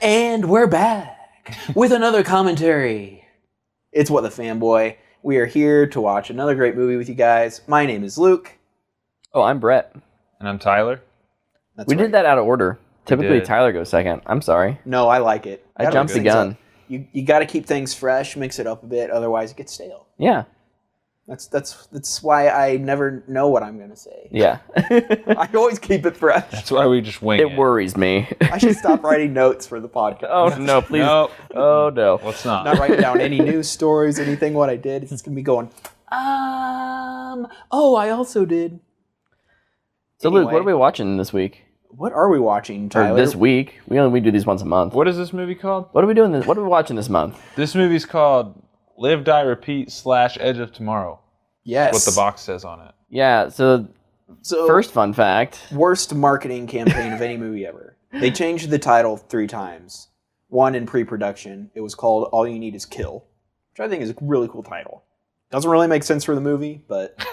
And we're back with another commentary. It's What the Fanboy. We are here to watch another great movie with you guys. My name is Luke. Oh, I'm Brett. And I'm Tyler. We did that out of order. Typically, Tyler goes second. I'm sorry. No, I like it. I jumped the gun. You got to keep things fresh, mix it up a bit, otherwise it gets stale. Yeah. That's why I never know what I'm going to say. Yeah. I always keep it fresh. That's why we just wing it. It worries me. I should stop writing notes for the podcast. Oh, no, please. No. Oh, no. Let's not. Not writing down any news stories, anything what I did. It's just going to be going, oh, I also did. So, Anyway. Luke, what are we watching this week? What are we watching, Tyler? Or this week? We do these once a month. What is this movie called? What are we doing? What are we watching this month? This movie's called Live, Die, Repeat / Edge of Tomorrow. Yes. What the box says on it. Yeah, so first fun fact. Worst marketing campaign of any movie ever. They changed the title 3 times. One in pre-production. It was called All You Need Is Kill, which I think is a really cool title. Doesn't really make sense for the movie, but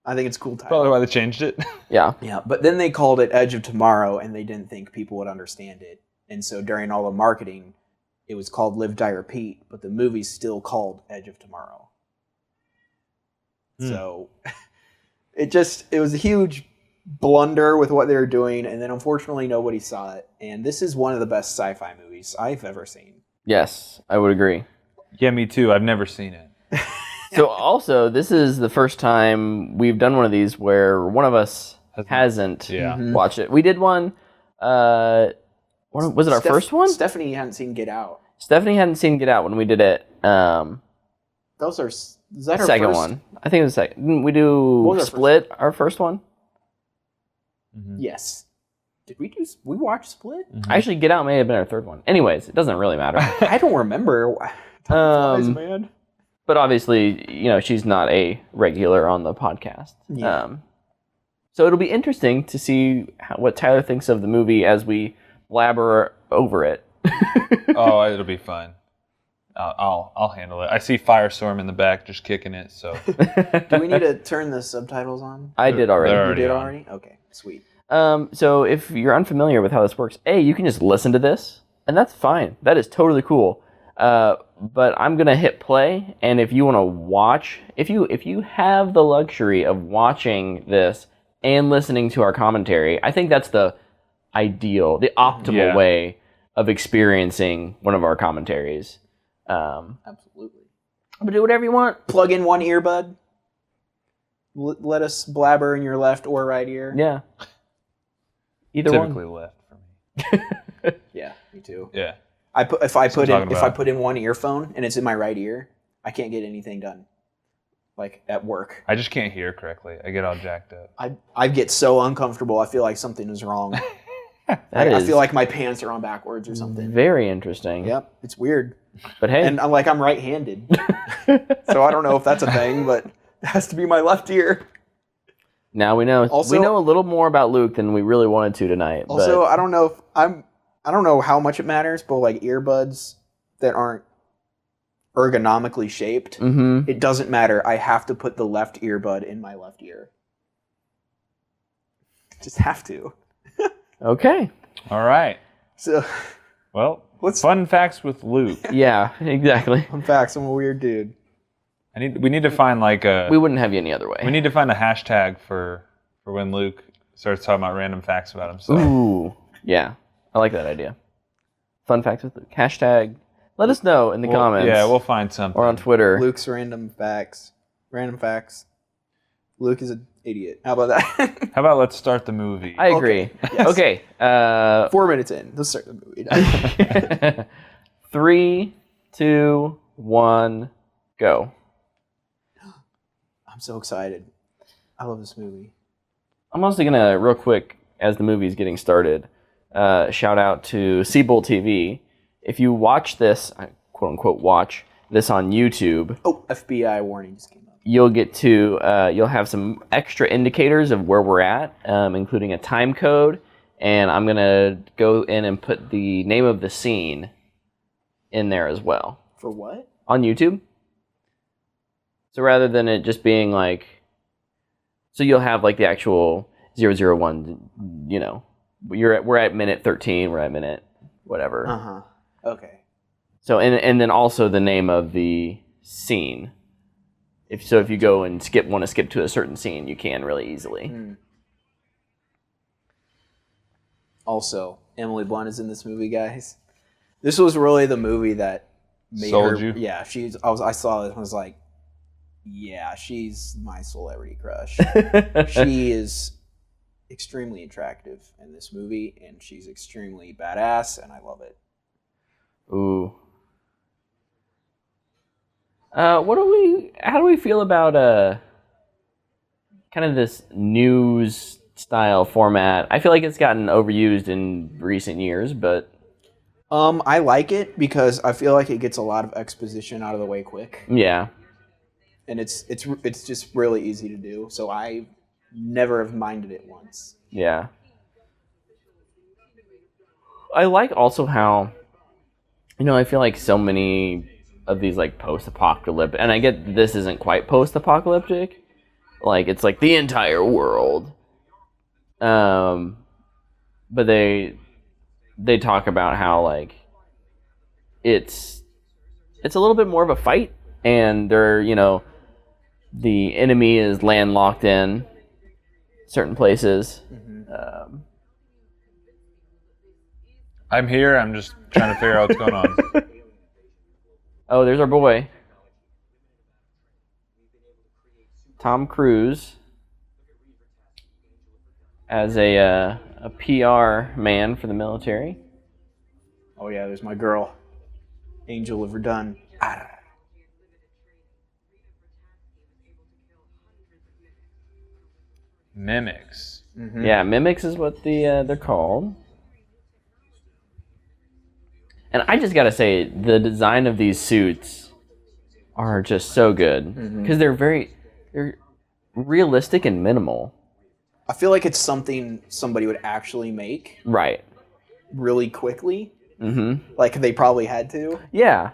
I think it's a cool title. Probably why they changed it. Yeah. Yeah, but then they called it Edge of Tomorrow, and they didn't think people would understand it. And so during all the marketing, it was called Live, Die, Repeat, but the movie's still called Edge of Tomorrow. So it was a huge blunder with what they were doing, and then unfortunately nobody saw it. And this is one of the best sci-fi movies I've ever seen. Yes, I would agree. Yeah, me too. I've never seen it. So also, this is the first time we've done one of these where one of us hasn't watched it. We did one. Was it our first one? Stephanie hadn't seen Get Out. Stephanie hadn't seen Get Out when we did it. Is that her second first one? I think it was the second. Didn't we do Split, our first one? Mm-hmm. Yes. Did we do? We watched Split? Mm-hmm. Actually, Get Out may have been our third one. Anyways, it doesn't really matter. I don't remember. Man. But obviously, she's not a regular on the podcast. Yeah. So it'll be interesting to see what Tyler thinks of the movie as we blabber over it. Oh, it'll be fun. I'll handle it. I see Firestorm in the back just kicking it, so. Do we need to turn the subtitles on? I did already. You did already? Okay, sweet. So if you're unfamiliar with how this works, you can just listen to this, and that's fine. That is totally cool. But I'm gonna hit play, and if you want to watch, if you have the luxury of watching this and listening to our commentary, I think that's the optimal way of experiencing one of our commentaries. Absolutely. But do whatever you want. Plug in one earbud. Let us blabber in your left or right ear. Yeah. Either Typically one. left for me. Yeah, me too. Yeah. If I put in one earphone and it's in my right ear, I can't get anything done. Like at work. I just can't hear correctly. I get all jacked up. I get so uncomfortable. I feel like something is wrong. I feel like my pants are on backwards or something. Very interesting. Yep, it's weird. But hey. And I'm right-handed. So I don't know if that's a thing, but it has to be my left ear. Now we know. Also, we know a little more about Luke than we really wanted to tonight. Also, I don't know how much it matters, but like earbuds that aren't ergonomically shaped, it doesn't matter. I have to put the left earbud in my left ear. Just have to. Okay. All right. So, well, fun facts with Luke. Yeah, exactly. Fun facts. I'm a weird dude. We need to find like a. We wouldn't have you any other way. We need to find a hashtag for when Luke starts talking about random facts about himself. Ooh, yeah, I like that idea. Fun facts with Luke. Hashtag. Let us know in the comments. Yeah, we'll find something. Or on Twitter. Luke's random facts. Random facts. Luke is an idiot. How about that? How about let's start the movie? I agree. Okay. Okay. 4 minutes in. Let's start the movie. 3, 2, 1, go. I'm so excited. I love this movie. I'm also going to, real quick, as the movie's getting started, shout out to Seabull TV. If you watch this, quote-unquote watch, this on YouTube... Oh, FBI warning just came up. You'll get to, you'll have some extra indicators of where we're at, including a time code, and I'm going to go in and put the name of the scene in there as well. For what? On YouTube. So rather than it just being like, so you'll have like the actual 001, you know, we're at minute 13, we're at minute whatever. Uh-huh. Okay. So and then also the name of the scene. If you go and want to skip to a certain scene, you can really easily. Mm. Also, Emily Blunt is in this movie, guys. This was really the movie that made Sold her. you? Yeah, I saw it and was like, yeah, she's my celebrity crush. She is extremely attractive in this movie, and she's extremely badass, and I love it. Ooh. How do we feel about kind of this news style format? I feel like it's gotten overused in recent years, but I like it because I feel like it gets a lot of exposition out of the way quick, yeah. and it's just really easy to do. So I never have minded it once. Yeah. I like also how, I feel like so many of these like post-apocalyptic, and I get this isn't quite post-apocalyptic, like it's like the entire world. But they talk about how like it's a little bit more of a fight, and the enemy is landlocked in certain places. Mm-hmm. I'm here. I'm just trying to figure out what's going on. Oh, there's our boy. Tom Cruise as a PR man for the military. Oh yeah, there's my girl, Angel of Verdun. Mimics. Mm-hmm. Yeah, mimics is what they're called. And I just gotta say, the design of these suits are just so good because they're realistic and minimal. I feel like it's something somebody would actually make Right. really quickly. Mm-hmm. Like they probably had to. Yeah.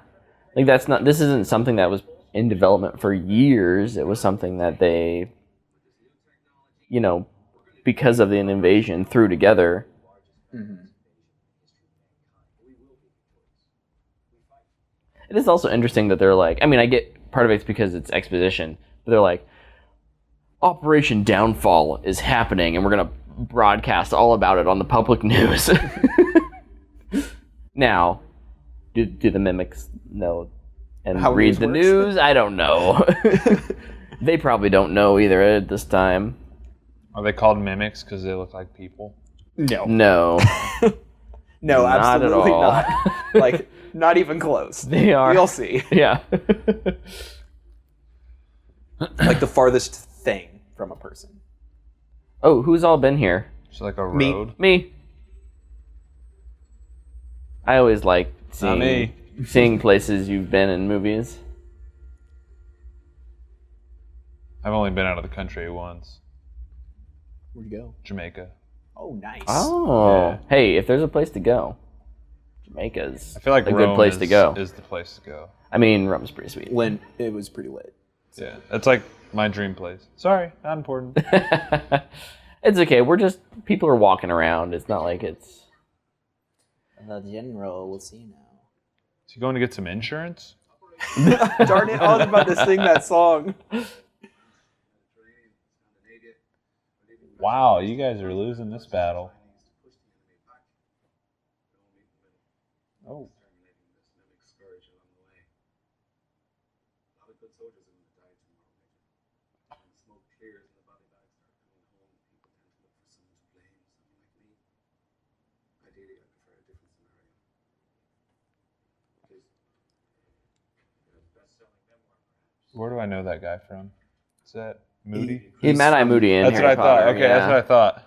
Like this isn't something that was in development for years. It was something that they, because of an invasion, threw together. Mm-hmm. It is also interesting that they're like, I get part of it's because it's exposition, but they're like, Operation Downfall is happening, and we're going to broadcast all about it on the public news. Now, do the mimics know and How read news the works? news? I don't know. They probably don't know either at this time. Are they called mimics because they look like people? No. No. No, Not at absolutely all. not. Like, not even close. They are. You'll see. Yeah. Like the farthest thing from a person. Oh, who's all been here? It's like a Me. road. Me. I always like Not me. seeing places you've been in movies. I've only been out of the country once. Where'd you go? Jamaica. Oh, nice. Oh. Yeah. Hey, if there's a place to go, Jamaica's I feel like a Rome good place to go. is the place to go. Rome's pretty sweet. When it was pretty lit. Yeah, it's like my dream place. Sorry, not important. It's okay. People are walking around. It's not like it's... The general will see now. Is he going to get some insurance? Darn it, I was about to sing that song. Wow, you guys are losing this battle. Oh. Where do I know that guy from? Is that Moody? He Mad Eye Moody in That's Harry what I thought. Potter, Okay, yeah. that's what I thought.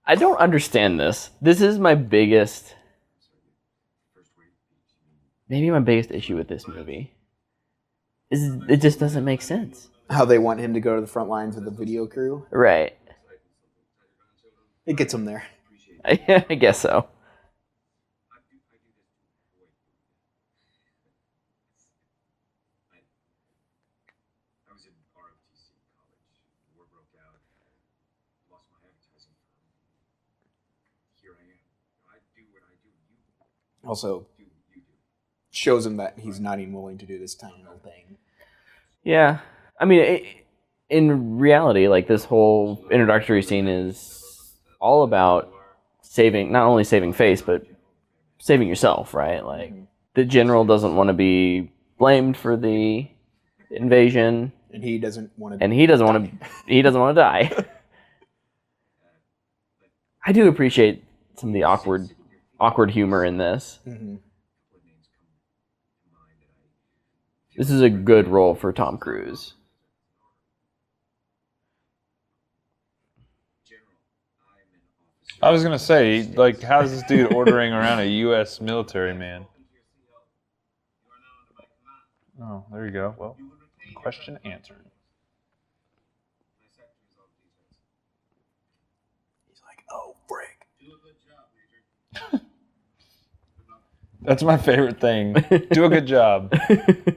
I don't understand this. This is maybe my biggest issue with this movie. It just doesn't make sense. How they want him to go to the front lines with the video crew. Right. It gets him there. I guess so. Also, shows him that he's not even willing to do this tiny little thing. Yeah. I mean, in reality, like, this whole introductory scene is all about not only saving face, but saving yourself, right? Like, the general doesn't want to be blamed for the invasion, And he doesn't want to. and he doesn't want to. He doesn't want to die. I do appreciate some of the awkward humor in this. Mm-hmm. This is a good role for Tom Cruise. I was gonna say, like, how's this dude ordering around a U.S. military man? Oh, there you go. Well, question answered. He's like, oh, frick. That's my favorite thing. Do a good job.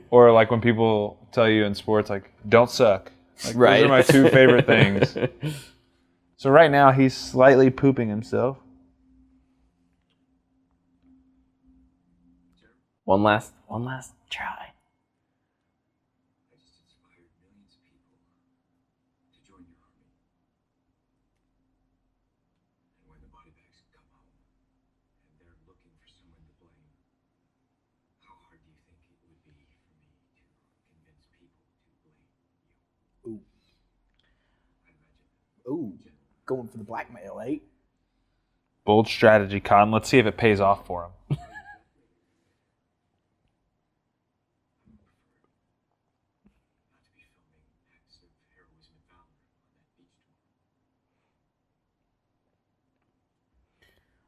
Or like when people tell you in sports, like, don't suck. Like, Right. Those are my two favorite things. So right now he's slightly pooping himself. One last try. Ooh. Ooh. Going for the blackmail, eh? Bold strategy, Con. Let's see if it pays off for him.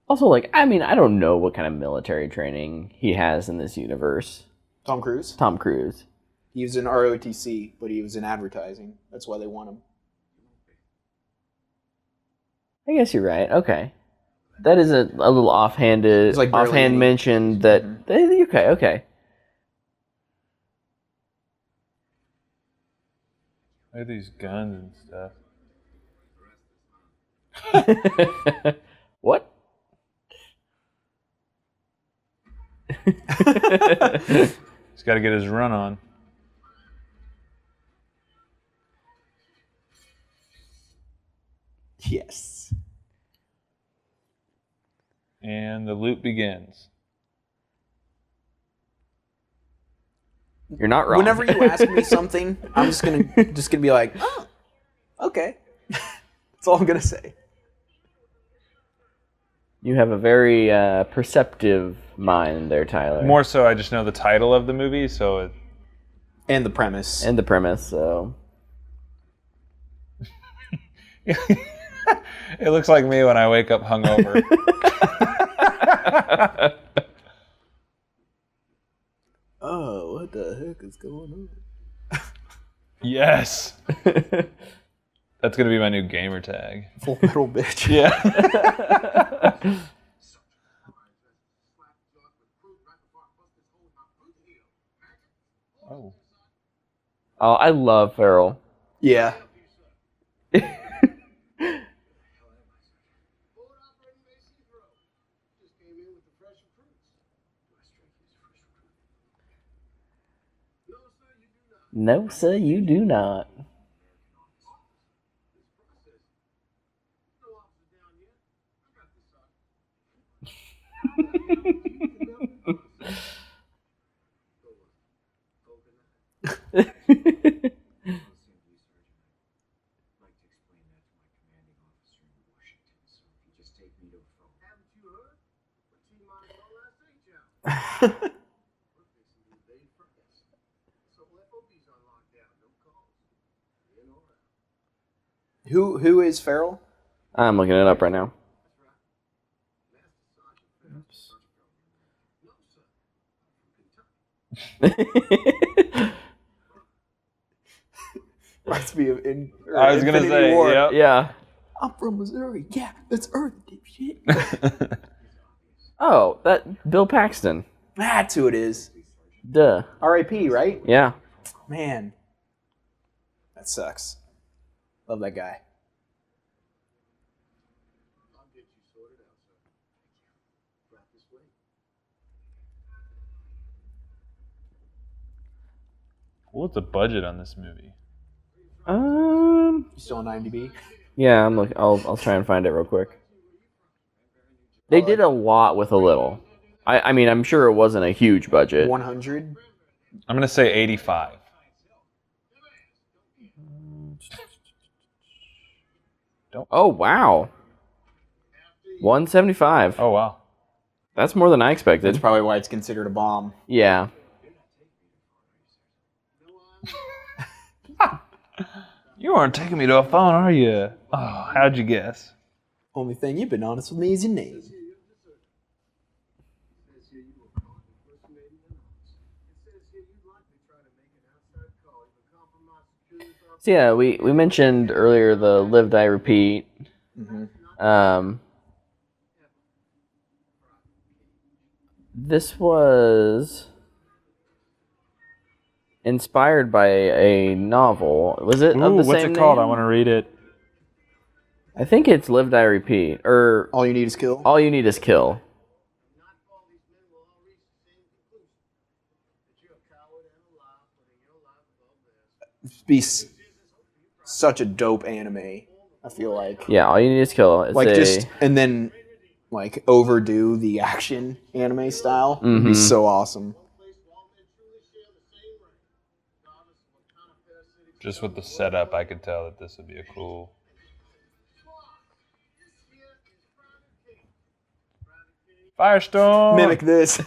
Also, like, I mean, I don't know what kind of military training he has in this universe. Tom Cruise? Tom Cruise. He was in ROTC, but he was in advertising. That's why they want him. I guess you're right. Okay. That is a little offhanded, It's like barely offhand any. mention that... Okay. Look at these guns and stuff. What? He's got to get his run on. Yes. And the loop begins. You're not wrong. Whenever you ask me something, I'm just gonna be like, oh, okay. That's all I'm gonna say. You have a very perceptive mind there, Tyler. More so, I just know the title of the movie, so it... And the premise. And the premise, so... It looks like me when I wake up hungover. Oh, what the heck is going on? Yes. That's going to be my new gamer tag. Full Metal Bitch. Yeah. Oh. Oh, I love Farrell. Yeah. No, sir, you do not. Who is Farrell? I'm looking it up right now. Reminds me of I was gonna Infinity say, War. yep. Yeah. I'm from Missouri. Yeah, that's Earth, dipshit. Oh, that Bill Paxton. That's who it is. Duh. R.I.P. Right? Yeah. Man, that sucks. Love that guy. What's the budget on this movie? You still on IMDb? Yeah, I'm looking. I'll try and find it real quick. They did a lot with a little. I mean, I'm sure it wasn't a huge budget. 100. I'm gonna say 85. Oh wow. 175. Oh wow. That's more than I expected. That's probably why it's considered a bomb. Yeah. You aren't taking me to a phone, are you? Oh, how'd you guess? Only thing you've been honest with me is your name. So yeah, we mentioned earlier the Live Die Repeat. This was inspired by a novel. Was it of the what's same it called? name? I want to read it. I think it's Live Die Repeat, or All You Need Is Kill? All You Need Is Kill. Such a dope anime, I feel like. Yeah, All You Need Is Kill. It's and then like overdo the action anime style. It'd be so awesome. Just with the setup, I could tell that this would be a cool. Firestorm. Mimic this.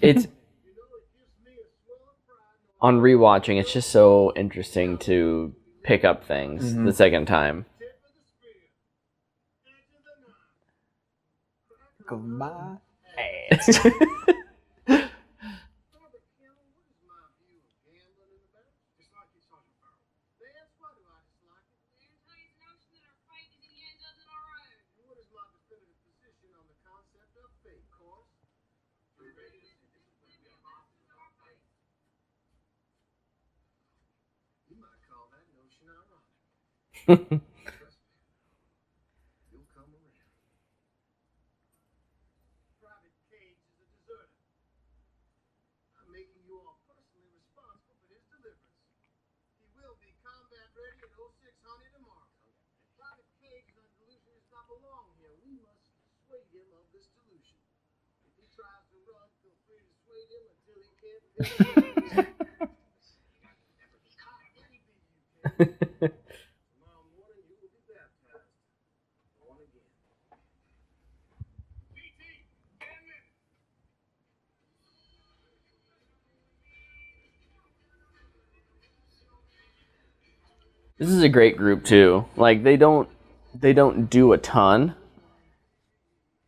It's on rewatching. It's just so interesting to pick up things the second time. Of my ass. This is a great group too. Like they don't do a ton,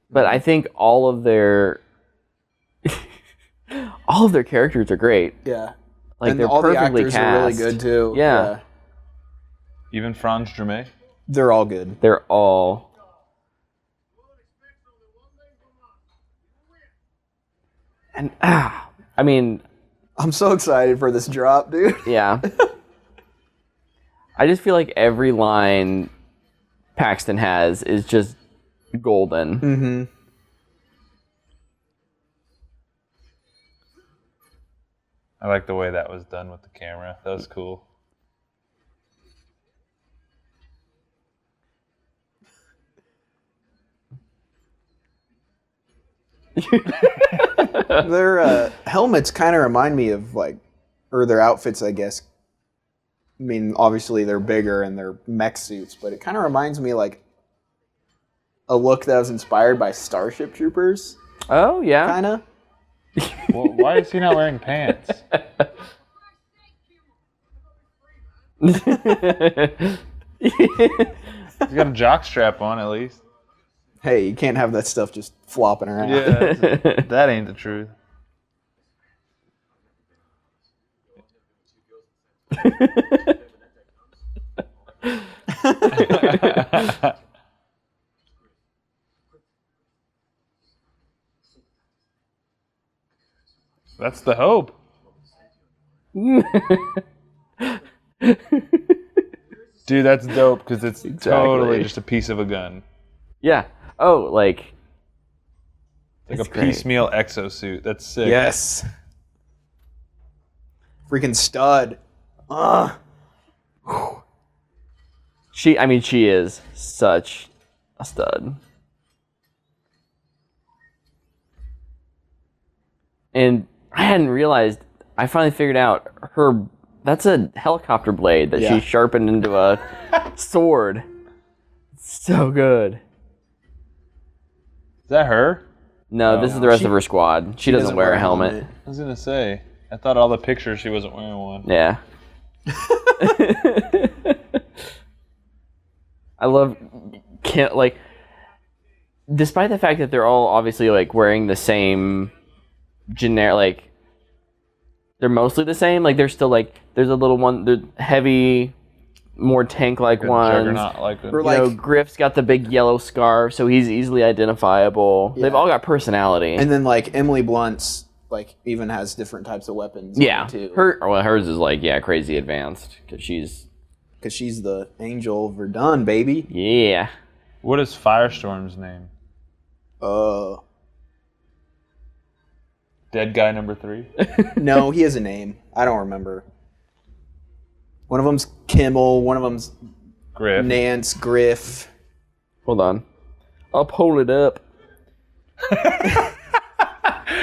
but I think all of their characters are great. Yeah. Like and they're all the perfectly actors cast. are really good too. Yeah. Even Franz Germain. They're all good. They're all. And I mean, I'm so excited for this drop, dude. yeah. I just feel like every line Paxton has is just golden. Mm-hmm. I like the way that was done with the camera. That was cool. Their helmets kind of remind me of or their outfits, I guess. I mean, obviously they're bigger and they're mech suits, but it kind of reminds me like a look that was inspired by Starship Troopers. Oh yeah. Kind of. Well, why is he not wearing pants? He's got a jock strap on at least. Hey, you can't have that stuff just flopping around. Yeah, that ain't the truth. That's the hope. Dude, that's dope because it's totally just a piece of a gun. Yeah. Oh, like Like It's a great. piecemeal exosuit. That's sick. Yes. Freaking stud. she is such a stud. And I hadn't realized, I finally figured out that's a helicopter blade that Yeah. she sharpened into a sword. So good. Is that her? No, this is the rest of her squad. She doesn't wear a helmet. I was gonna say. I thought all the pictures she wasn't wearing one. Yeah. I love, like, despite the fact that they're all obviously like wearing the same generic, like, they're mostly the same. Like, they're still like, there's a little one, they're heavy, more tank-like Like a ones. juggernaut, like a- Or You know, like, Griff's got the big yellow scarf, so he's easily identifiable. Yeah. They've all got personality. and then like Emily Blunt's like even has different types of weapons. yeah, too. hers is like crazy advanced because she's Because she's the Angel Verdun, baby. yeah. What is Firestorm's name? Dead guy number 3? No, he has a name. I don't remember. One of them's Kimmel. One of them's Griff. Nance Griff. Hold on, I'll pull it up.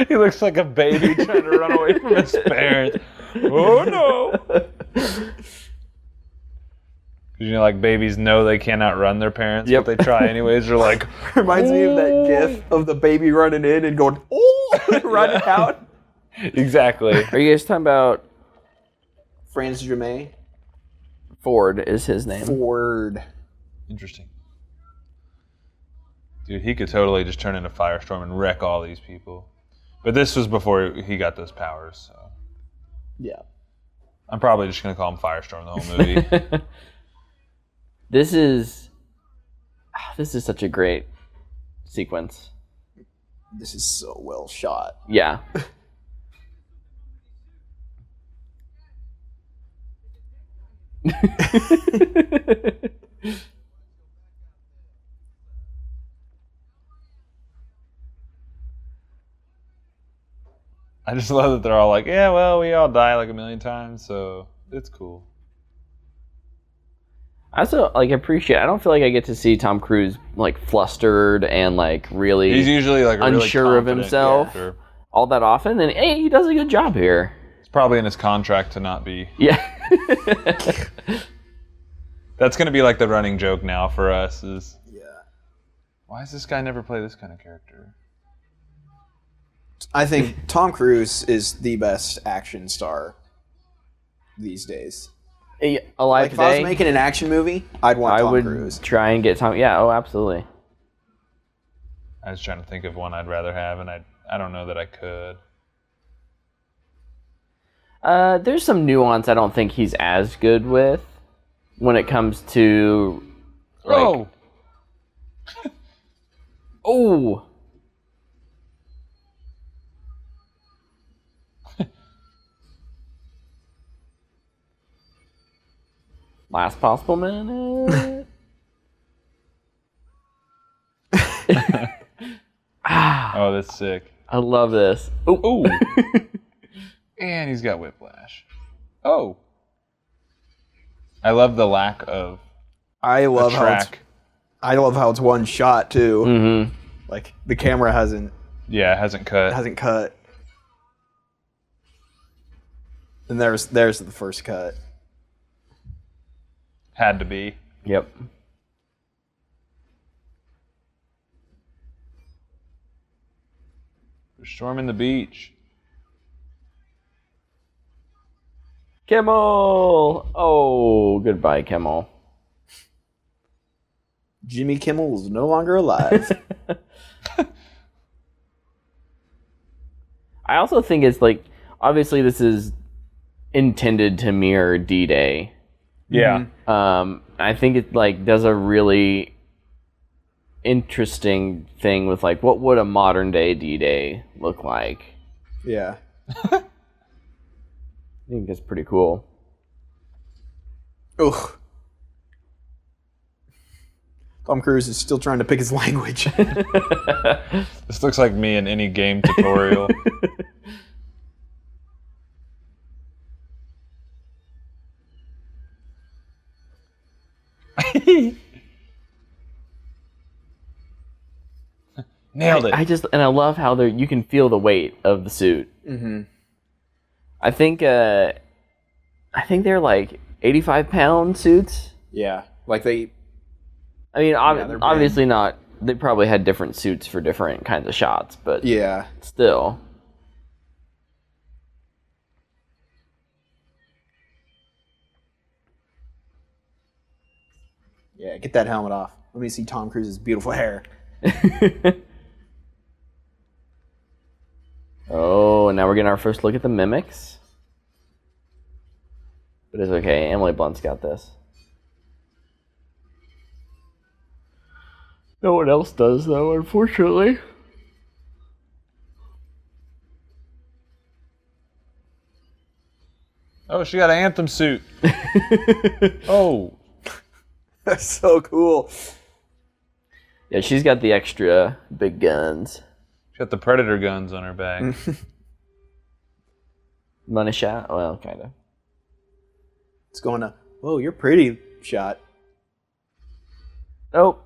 He looks like a baby trying to run away from his parents. Oh no! You know, like babies know they cannot run their parents, Yep. but they try anyways. They're like, Reminds me of that gif of the baby running in and going, oh, running out. exactly. Are you guys talking about Franz Germain. Ford? Is his name? Ford. Interesting. Dude, he could totally just turn into Firestorm and wreck all these people. But this was before he got those powers, so Yeah. I'm probably just gonna call him Firestorm the whole movie. This is such a great sequence. This is so well shot. Yeah. I just love that they're all like, yeah, well, we all die like a million times, so it's cool. I also appreciate. I don't feel like I get to see Tom Cruise like flustered and like really He's usually like a really unsure of confident himself character. all that often, and hey, he does a good job here. It's probably in his contract to not be. Yeah. That's gonna be like the running joke now for us is, Yeah. why does this guy never play this kind of character? I think Tom Cruise is the best action star these days. Alive Like if I was today, making an action movie, I'd want I Tom would Cruise. try and get Tom. Yeah. Oh, absolutely. I was trying to think of one I'd rather have, and I don't know that I could. There's some nuance I don't think he's as good with when it comes to. Like, oh. Last possible minute. Oh, that's sick. I love this. Ooh. And he's got whiplash. Oh. I love the lack of I love how it's, track. I love how it's one shot too. Mm-hmm. Like the camera hasn't Yeah, it hasn't cut. cut. And there's the first cut. Had to be. Yep. They're storming the beach. Kimmel. Oh, goodbye, Kimmel. Jimmy Kimmel is no longer alive. I also think it's like, obviously this is intended to mirror D-Day. Yeah. I think it like does a really interesting thing with like what would a modern day D-Day look like. Yeah. I think it's pretty cool. Ugh. Tom Cruise is still trying to pick his language. This looks like me in any game tutorial. Nailed it. I love how you can feel the weight of the suit. Mm-hmm. I think they're like 85-pound suits. Yeah. Like they... I mean, they're obviously not. They probably had different suits for different kinds of shots, but Yeah. still. Yeah, get that helmet off. Let me see Tom Cruise's beautiful hair. Oh, and now we're getting our first look at the mimics. But it's okay. Emily Blunt's got this. No one else does, though, unfortunately. Oh, she got an Anthem suit. Oh. That's so cool. Yeah, she's got the extra big guns. She got the Predator guns on her back. Money shot? Well, kind of. It's going to... Whoa, you're pretty shot. Oh.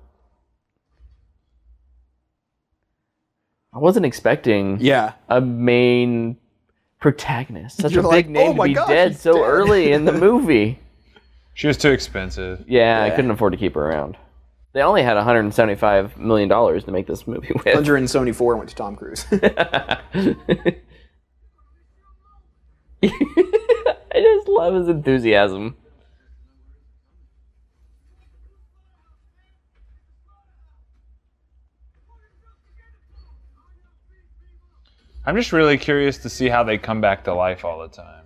I wasn't expecting a main protagonist. Such You're a like, big name oh to my be gosh, dead he's so dead. early in the movie. She was too expensive. Yeah, I Yeah. couldn't afford to keep her around. They only had $175 million to make this movie with. 174 went to Tom Cruise. I just love his enthusiasm. I'm just really curious to see how they come back to life all the time.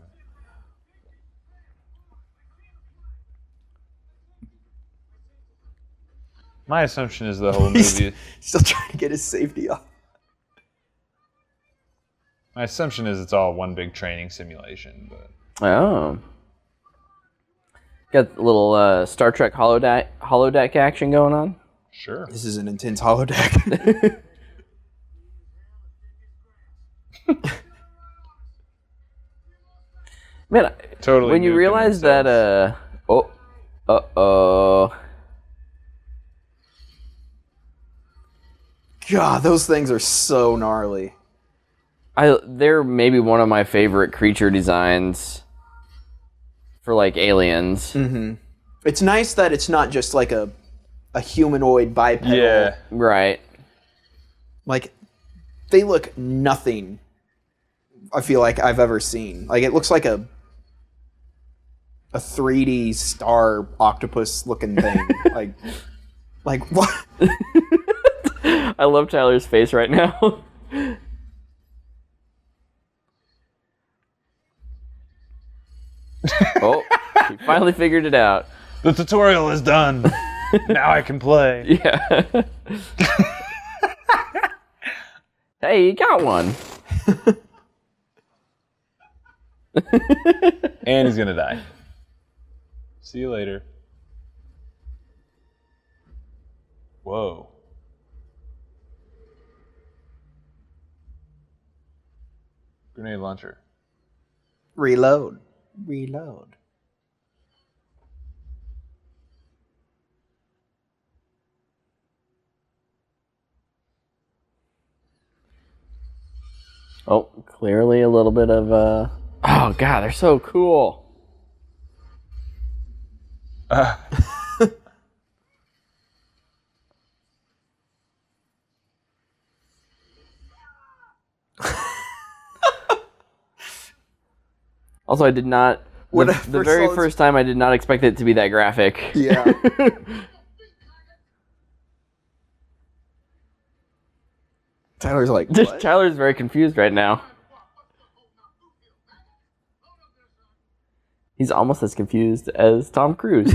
My assumption is the whole movie... Still trying to get his safety off. My assumption is it's all one big training simulation, but... Oh. Got a little Star Trek holodeck action going on. Sure. This is an intense holodeck. Man, Totally. when you nuking realize themselves. that, God, those things are so gnarly. they're maybe one of my favorite creature designs for like aliens. Mm-hmm. It's nice that it's not just like a humanoid bipedal. Yeah. Right. Like, they look nothing, I feel like, I've ever seen. Like, it looks like a 3D star octopus looking thing. like what? I love Tyler's face right now. Oh, he finally figured it out. The tutorial is done. Now I can play. Yeah. Hey, you got one. And he's gonna die. See you later. Whoa. Grenade launcher. Reload. Oh, clearly a little bit of Oh god, they're so cool. Also, I did not the very first time I did not expect it to be that graphic. Yeah. Tyler's like, what? Tyler's very confused right now. He's almost as confused as Tom Cruise.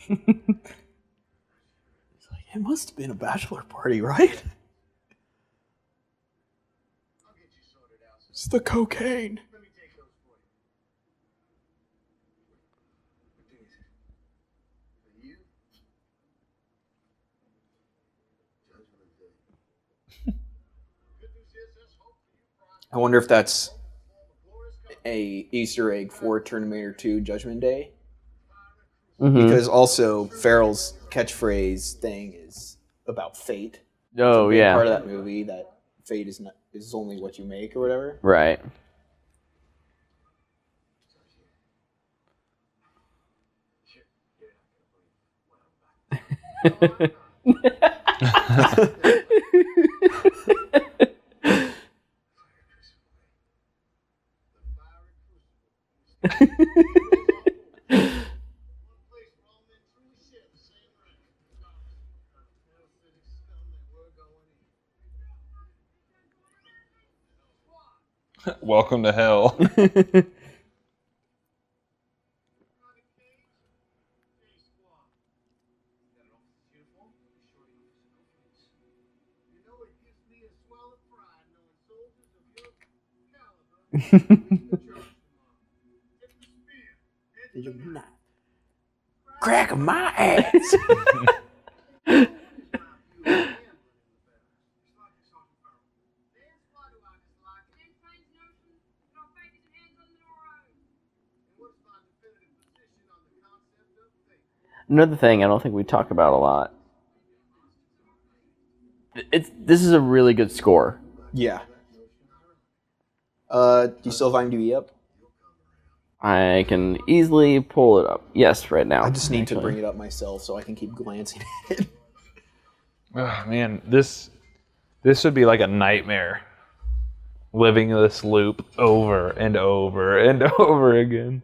He's like, it must have been a bachelor party, right? It's the cocaine. I wonder if that's a Easter egg for Terminator 2 Judgment Day. Mm-hmm. Because also Farrell's catchphrase thing is about fate. Oh, it's a big yeah. part of that movie, that fate is only what you make or whatever. Right. Welcome to hell. Crack my ass. Another thing I don't think we talk about a lot. This is a really good score. Yeah. Do you still have IMDb up? I can easily pull it up. Yes, right now. I just need to actually. bring it up myself so I can keep glancing at it. Oh, man, this would be like a nightmare. Living this loop over and over and over again.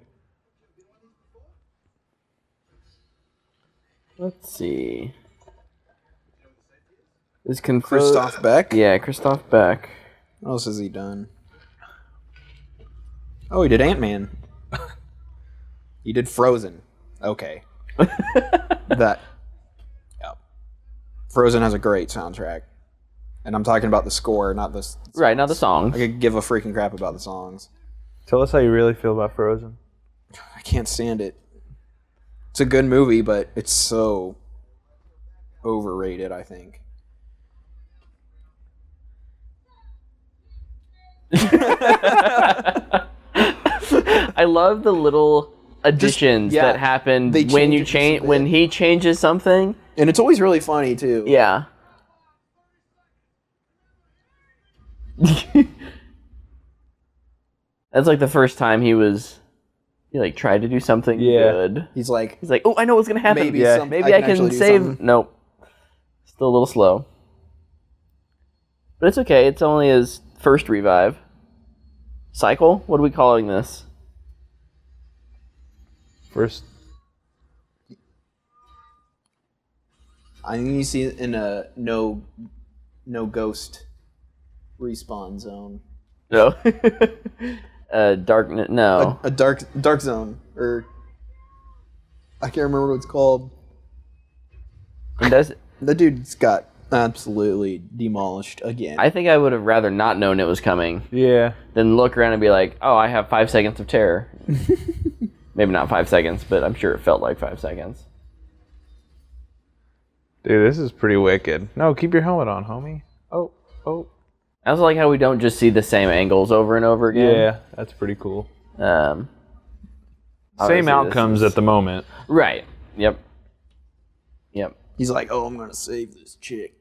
Let's see. Is confirmed. Christoph Beck? Yeah, Christoph Beck. What else has he done? Oh, he did Ant-Man. He did Frozen. Okay. That. Yeah. Frozen has a great soundtrack. And I'm talking about the score, not the songs. Right, not the songs. I could give a freaking crap about the songs. Tell us how you really feel about Frozen. I can't stand it. It's a good movie, but it's so overrated, I think. I love the little additions yeah, that happen they when you change it just a change when bit. he changes something. And it's always really funny, too. Yeah. That's like the first time he like tried to do something good. He's like, Oh, I know what's gonna happen. Maybe Maybe I can actually do save. something. Nope. Still a little slow. But it's okay. It's only his first revive. Cycle? What are we calling this? First, I think you see it in a no ghost respawn zone. No. Darkness. No. A dark zone. Or I can't remember what it's called. And does The dude's got absolutely demolished again. I think I would have rather not known it was coming yeah. than look around and be like, oh, I have 5 seconds of terror. Maybe not 5 seconds, but I'm sure it felt like 5 seconds. Dude, this is pretty wicked. No, keep your helmet on, homie. Oh. I also like how we don't just see the same angles over and over again. Yeah, that's pretty cool. Obviously Same outcomes at the moment. Right. Yep. He's like, oh, I'm going to save this chick.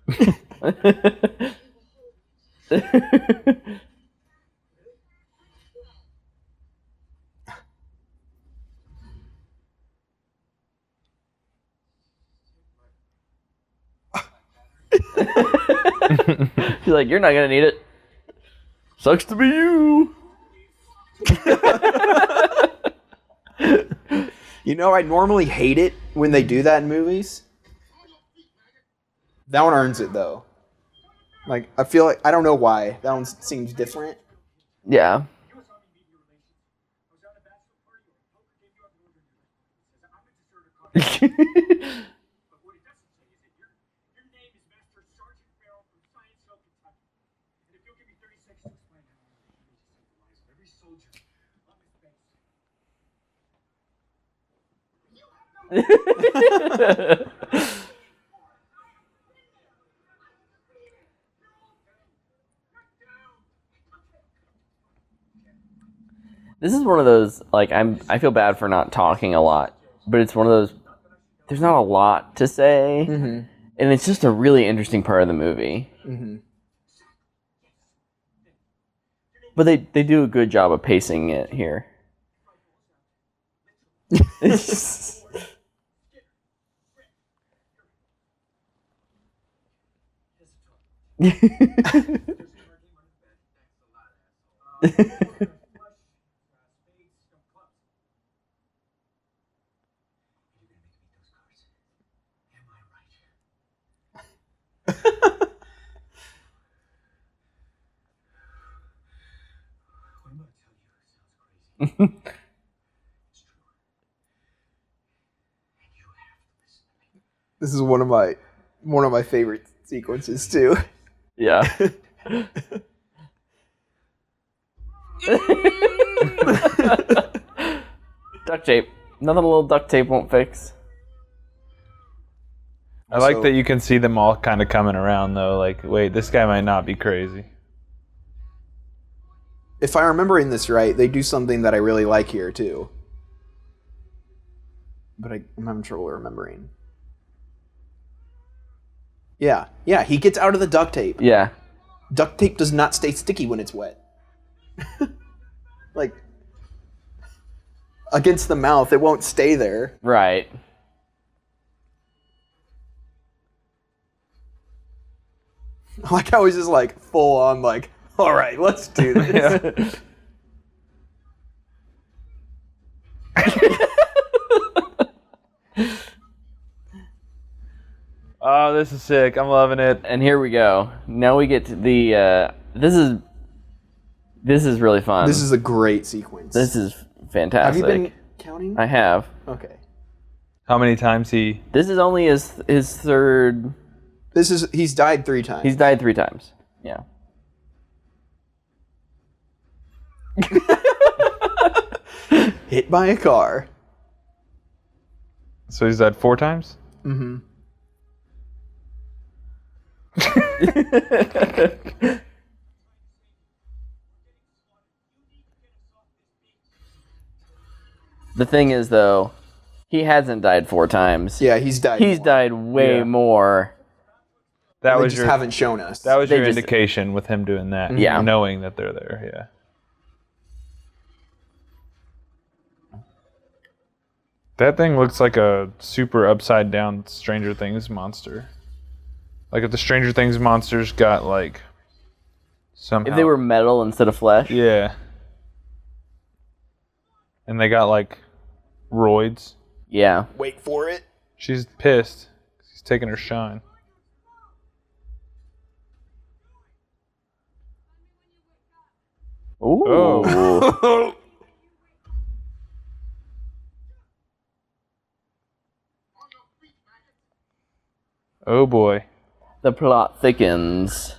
She's like, you're not gonna need it. Sucks to be you. You know, I normally hate it when they do that in movies. That one earns it, though. Like, I feel like, I don't know why. That one seems different. Yeah. This is one of those, like, I feel bad for not talking a lot, but it's one of those, there's not a lot to say, and it's just a really interesting part of the movie. But they do a good job of pacing it here. This is one of my favorite sequences too. Yeah. Duct tape. Nothing a little duct tape won't fix. I like So- that you can see them all kind of coming around, though. Like, wait, this guy might not be crazy. If I'm remembering this right, they do something that I really like here too. But I'm having trouble remembering. Yeah, he gets out of the duct tape. Yeah. Duct tape does not stay sticky when it's wet. Like, against the mouth, it won't stay there. Right. Like, I was just like, full on, like, all right, let's do this. Oh, this is sick. I'm loving it. And here we go. Now we get to the this is really fun. This is a great sequence. This is fantastic. Have you been counting? I have. Okay. How many times he... This is only his third. He's died 3 times. He's died 3 times. Yeah. hit by a car. So he's died 4 times? Mm-hmm. The thing is, though, he hasn't died 4 times. Yeah, he's died. He's more. died way Yeah. more. That They was just your... haven't shown us. That was They your just- indication with him doing that. Yeah. Knowing that they're there, yeah. That thing looks like a super upside down Stranger Things monster. Like if the Stranger Things monsters got like somehow... If they were metal instead of flesh. Yeah. And they got like roids. Yeah. Wait for it. She's pissed. He's taking her shine. Ooh. Oh. Oh boy. The plot thickens.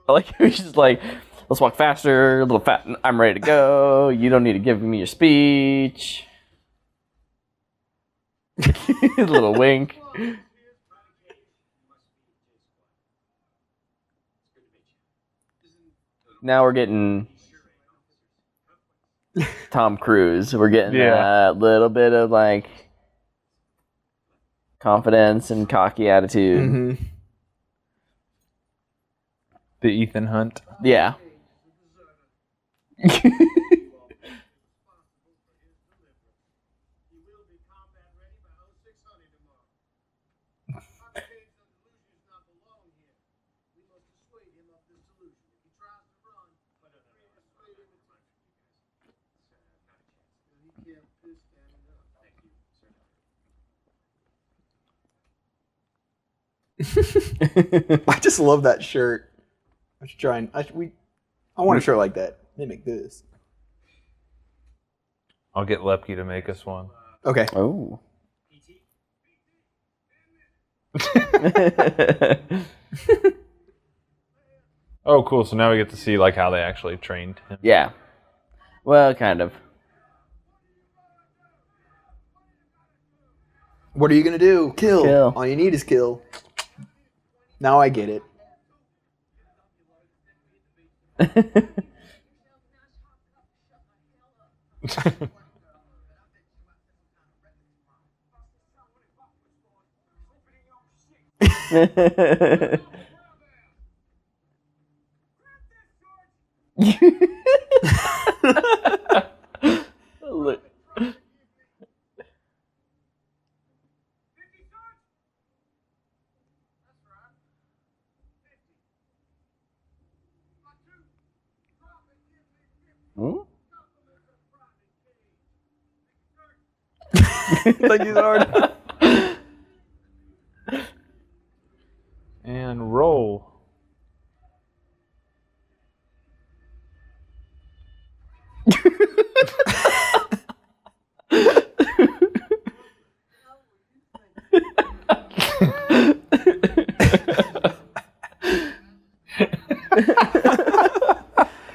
I like how he's just like, let's walk faster, a little fat, I'm ready to go. You don't need to give me your speech. A little wink. Now we're getting Tom Cruise. We're getting Yeah. a little bit of like confidence and cocky attitude. Mm-hmm. The Ethan Hunt. Yeah. I just love that shirt. I should try and I want a shirt like that. Mimic this. I'll get Lepke to make us one. Okay. Oh. Oh, cool. So now we get to see like how they actually trained him. Yeah. Well, kind of. What are you gonna do? Kill. Kill. All you need is kill. Now I get it. Look. Hmm? Thank you, Lord. And roll.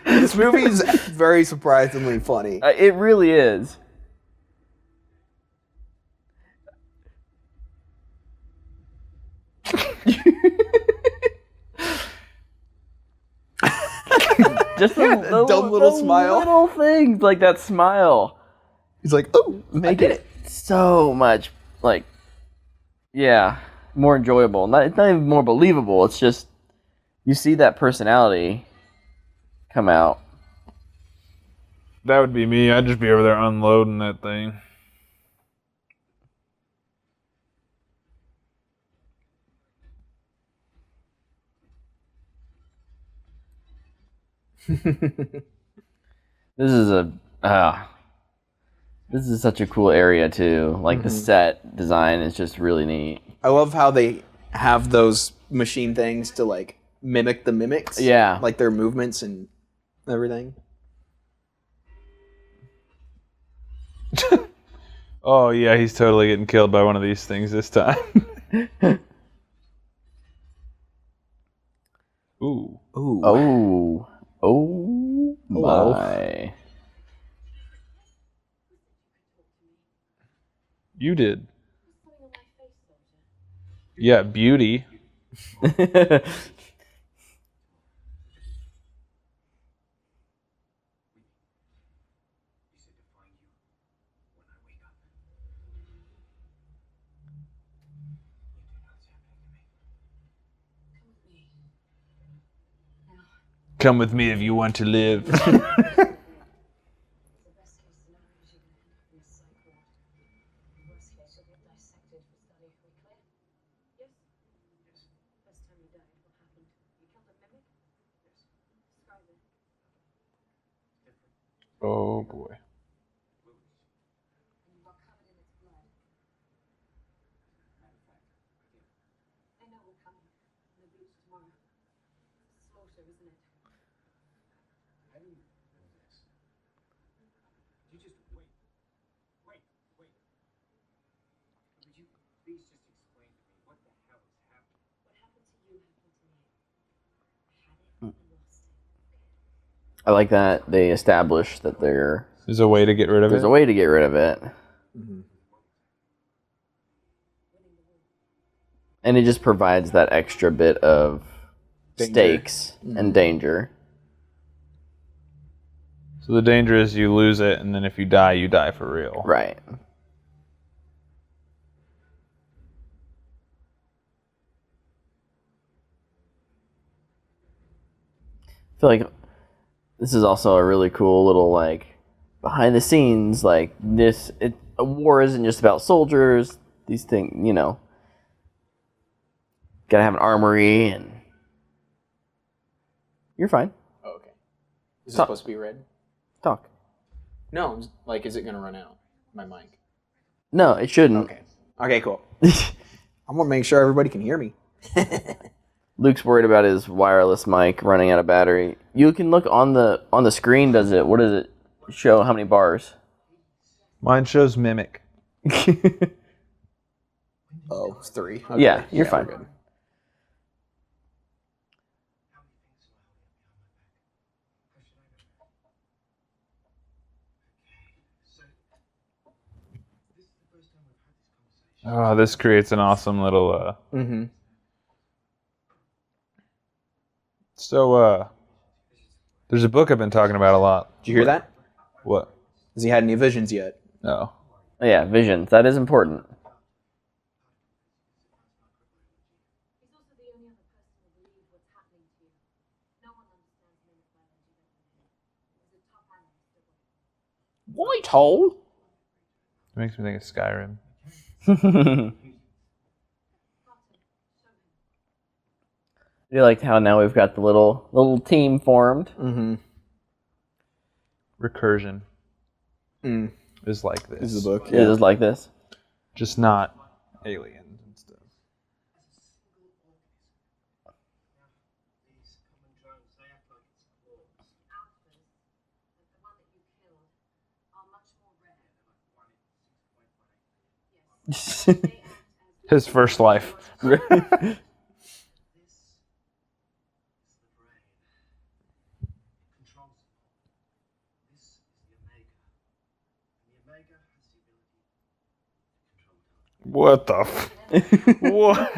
This movie is very surprisingly funny. It really is. Just the dumb little smile. Little things like that smile He's like, oh, make it so much like, yeah, more enjoyable. It's not even more believable. It's just you see that personality come out. That would be me. I'd just be over there unloading that thing. This is such a cool area too. Like the set design is just really neat. I love how they have those machine things to like mimic the mimics. Yeah. Like their movements and everything. Oh yeah, he's totally getting killed by one of these things this time. Ooh. Ooh. Oh Hello. my. You did. Yeah, beauty. Come with me if you want to live. Oh boy. I like that they established that There's a way to get rid of there's it. a way to get rid of it. Mm-hmm. And it just provides that extra bit of Danger. stakes and danger. So the danger is you lose it, and then if you die for real. Right. I feel like this is also a really cool little, like, behind the scenes, like, a war isn't just about soldiers. These things, you know, gotta have an armory, and you're fine. Oh, okay. Is it Talk. supposed to be red? Talk. No, like, is it gonna run out? My mic. No, it shouldn't. Okay. Okay, cool. I'm gonna make sure everybody can hear me. Luke's worried about his wireless mic running out of battery. You can look on the screen. What does it show? How many bars? Mine shows mimic. Oh, it's 3. Okay. Yeah, you're fine. We're good. Oh, this creates an awesome little. Mm-hmm. So, there's a book I've been talking about a lot. Did you hear that? What? Has he had any visions yet? No. Oh, yeah, visions. That is important. White hole. It makes me think of Skyrim. You like how now we've got the little team formed. Mm-hmm. Recursion Mm. is like this. This is the book. It is like this. Just not aliens and stuff. His first life. What the what?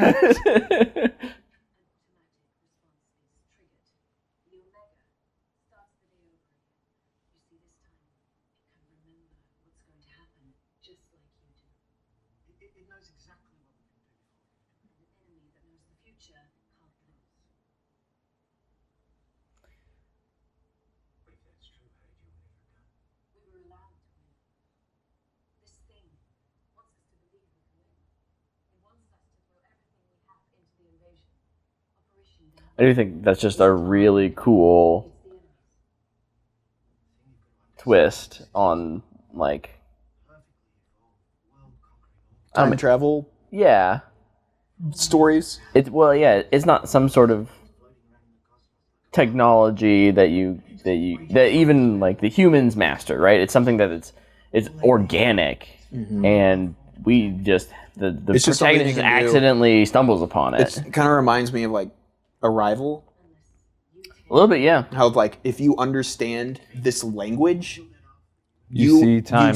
I do think that's just a really cool twist on, like, Time travel yeah. stories. It's not some sort of technology that even like the humans master, right? It's something that it's organic, and we just the It's just something protagonist you can do. accidentally stumbles upon it. It kind of reminds me of like Arrival. A little bit, yeah. How like if you understand this language, You see time.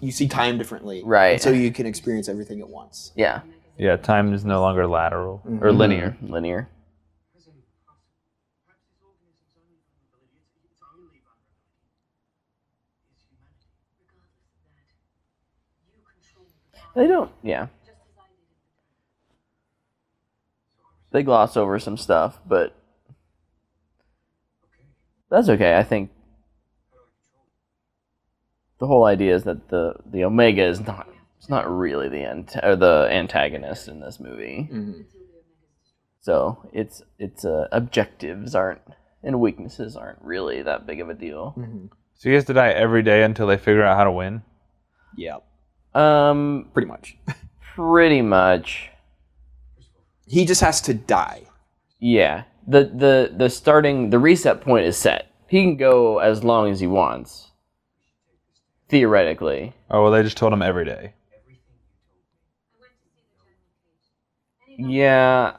You see time differently, Right. And so you can experience everything at once. Yeah. Yeah, time is no longer lateral. Or linear. Linear. They don't, yeah. They gloss over some stuff, but that's okay. I think the whole idea is that the Omega is not really the antagonist in this movie. Mm-hmm. So its objectives aren't and weaknesses aren't really that big of a deal. Mm-hmm. So he has to die every day until they figure out how to win? Yeah, Pretty pretty much. much. He just has to die. Yeah. The reset point is set. He can go as long as he wants. Theoretically. Oh, well, they just told him every day. Yeah.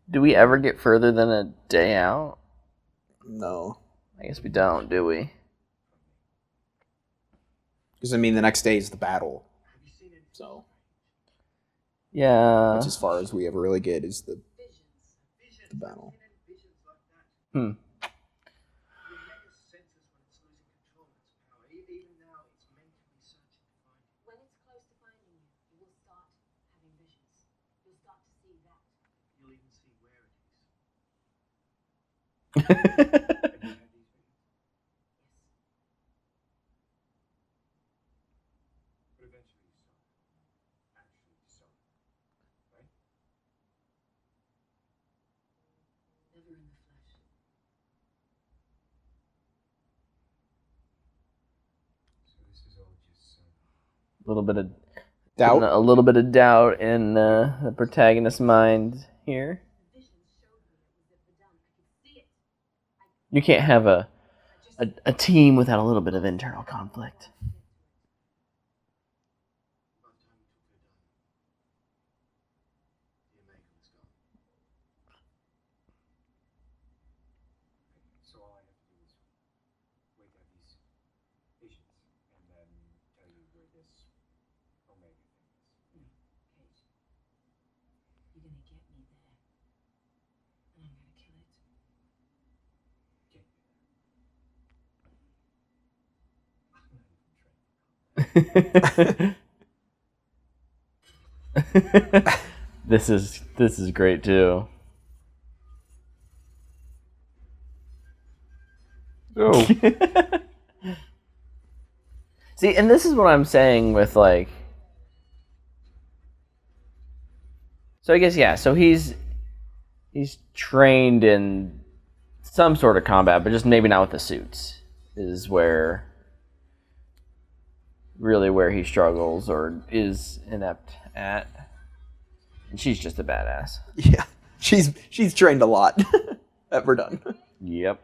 Do we ever get further than a day out? No, I guess we don't, do we? because I mean the next day is the battle. So Yeah. that's as far as we ever really get is the battle. A little bit of Doubt. a little bit of doubt in the protagonist's mind here. You can't have a team without a little bit of internal conflict. This is great too. Oh. See, and this is what I'm saying with like. So I guess yeah. So he's trained in some sort of combat, but just maybe not with the suits. Is where really where he struggles or is inept at. And she's just a badass. Yeah, she's trained a lot at Verdun. Yep.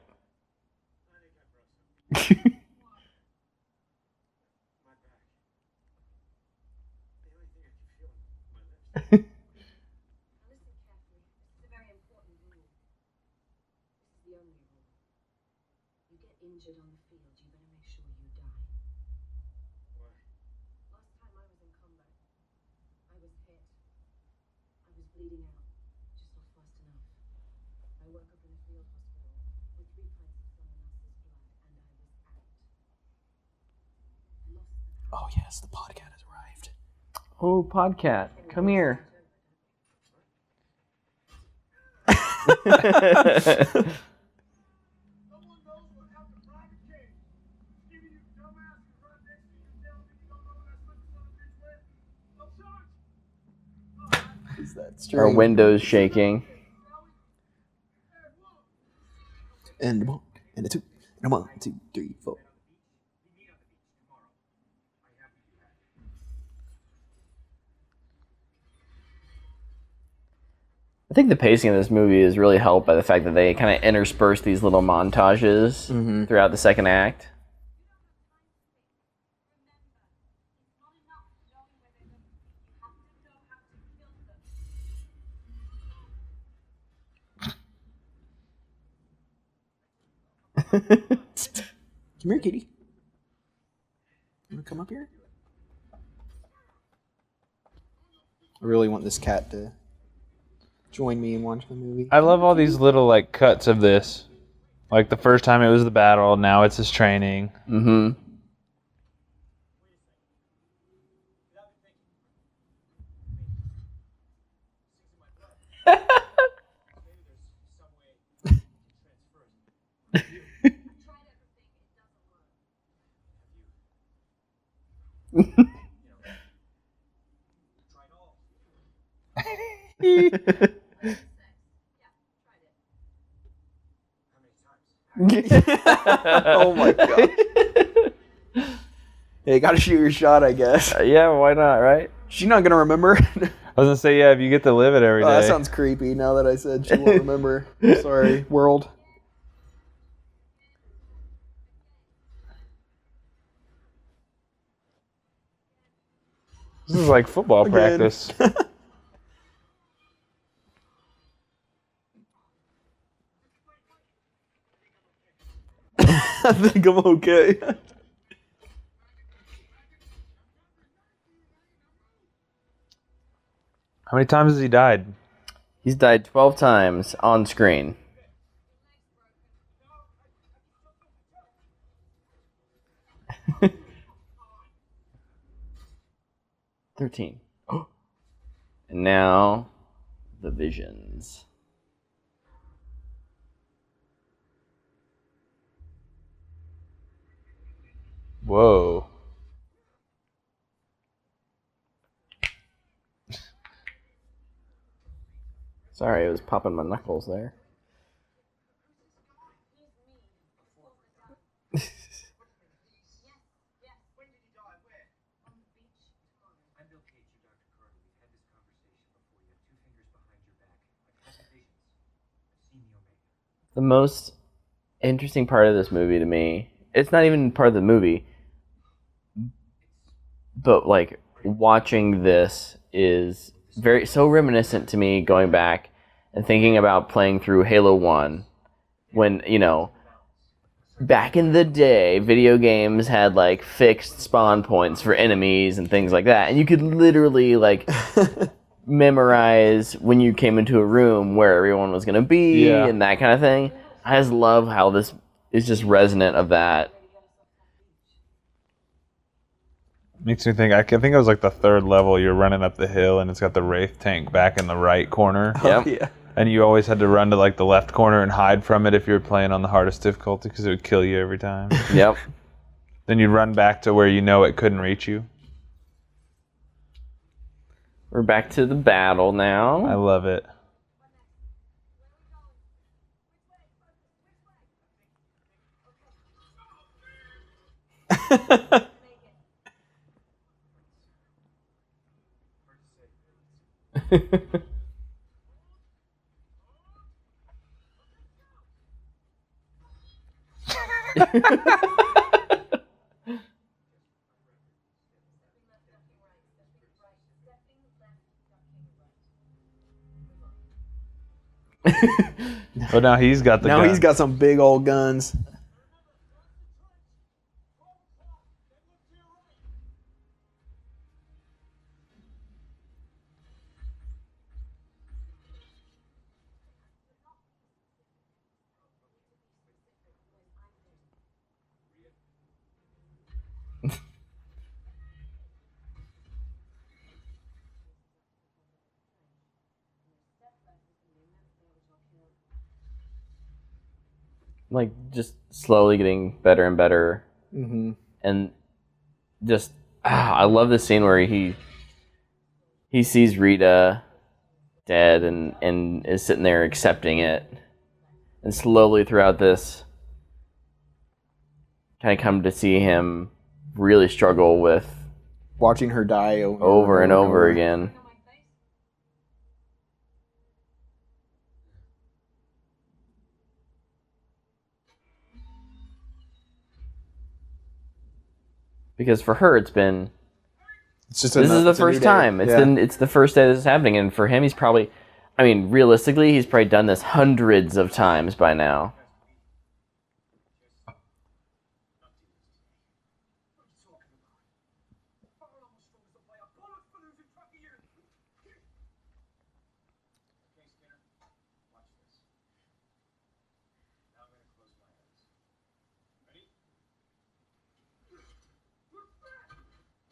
Oh yes, the podcast has arrived. Oh, Podcat, come here. Is that Our strange? windows shaking. And a 1, and a 2, and a 1, 2, 3, 4. I think the pacing of this movie is really helped by the fact that they kind of intersperse these little montages throughout the second act. Come here, kitty. You wanna come up here? I really want this cat to join me and watch the movie. I love all these little like cuts of this. Like the first time it was the battle, now it's his training. Mm-hmm. Oh my god. Hey, gotta shoot your shot, I guess. Yeah, why not, right? She's not gonna remember. I was gonna say, yeah, if you get to live it every day. That sounds creepy now that I said she won't remember. Sorry, world. This is like football Again. practice. I think I'm okay. How many times has he died? He's died 12 times on screen. $13. And now the visions. Whoa. Sorry, I was popping my knuckles there. The most interesting part of this movie to me, it's not even part of the movie, but like watching this is very so reminiscent to me going back and thinking about playing through Halo 1 when, you know, back in the day, video games had like fixed spawn points for enemies and things like that, and you could literally like memorize when you came into a room where everyone was going to be and that kind of thing. I just love how this is just resonant of that. Makes me think. I think it was like the third level. You're running up the hill, and it's got the Wraith tank back in the right corner. Yep. Yeah. And you always had to run to like the left corner and hide from it if you were playing on the hardest difficulty because it would kill you every time. Yep. Then you'd run back to where you know it couldn't reach you. We're back to the battle I now. love it. Oh, now he's got the Now gun. he's got some big old guns. Like just slowly getting better and better. Mm-hmm. And just I love this scene where he sees Rita dead and is sitting there accepting it, and slowly throughout this kind of come to see him really struggle with Watching her die over and over again. Because for her it's been It's just this is the it's a new first day. time. Yeah. It's the first day this is happening, and for him, he's probably, I mean, realistically, he's probably done this hundreds of times by now.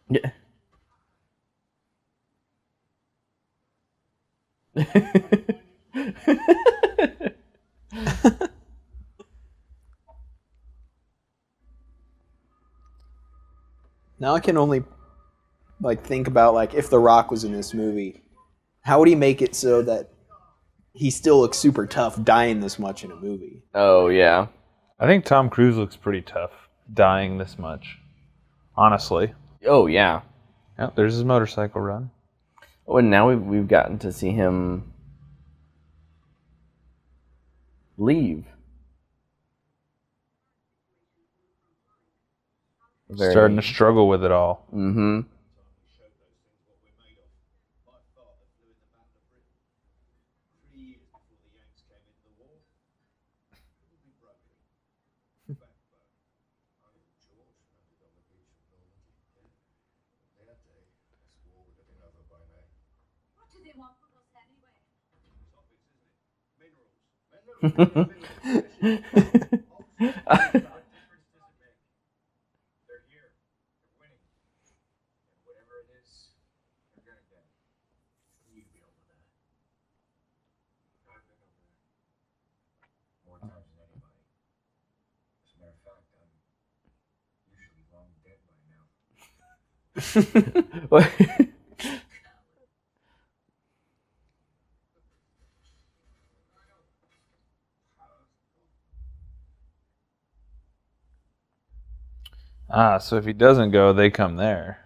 Yeah. Now I can only like think about like if The Rock was in this movie, how would he make it so that he still looks super tough dying this much in a movie? Oh yeah. I think Tom Cruise looks pretty tough dying this much. Honestly. Oh yeah. Yep, there's his motorcycle run. Oh, and now we've gotten to see him leave. Starting to struggle with it all. Mm-hmm. So if he doesn't go, they come there.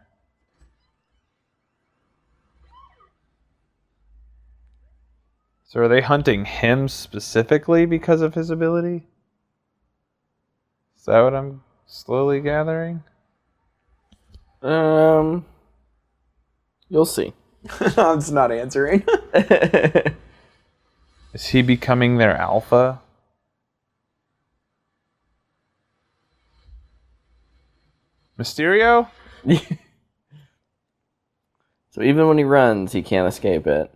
So are they hunting him specifically because of his ability? Is that what I'm slowly gathering? You'll see. It's not answering. Is he becoming their alpha? Mysterio? So even when he runs, he can't escape it.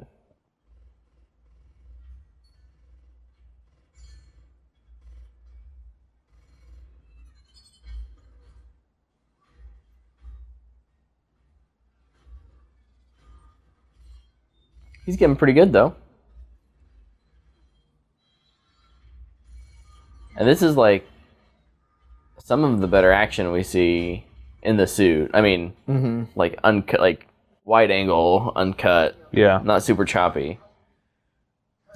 He's getting pretty good, though. And this is like some of the better action we see in the suit. I mean, like uncut, like wide angle, uncut. Yeah. Not super choppy.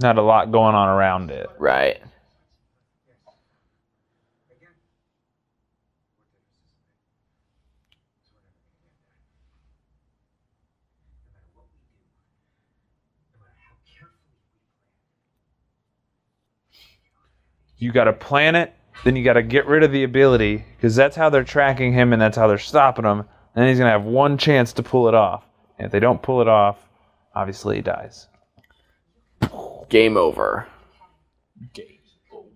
Not a lot going on around it. Right. You got to plan it, then you got to get rid of the ability, because that's how they're tracking him and that's how they're stopping him. And then he's going to have one chance to pull it off. And if they don't pull it off, obviously he dies. Game over. Game over.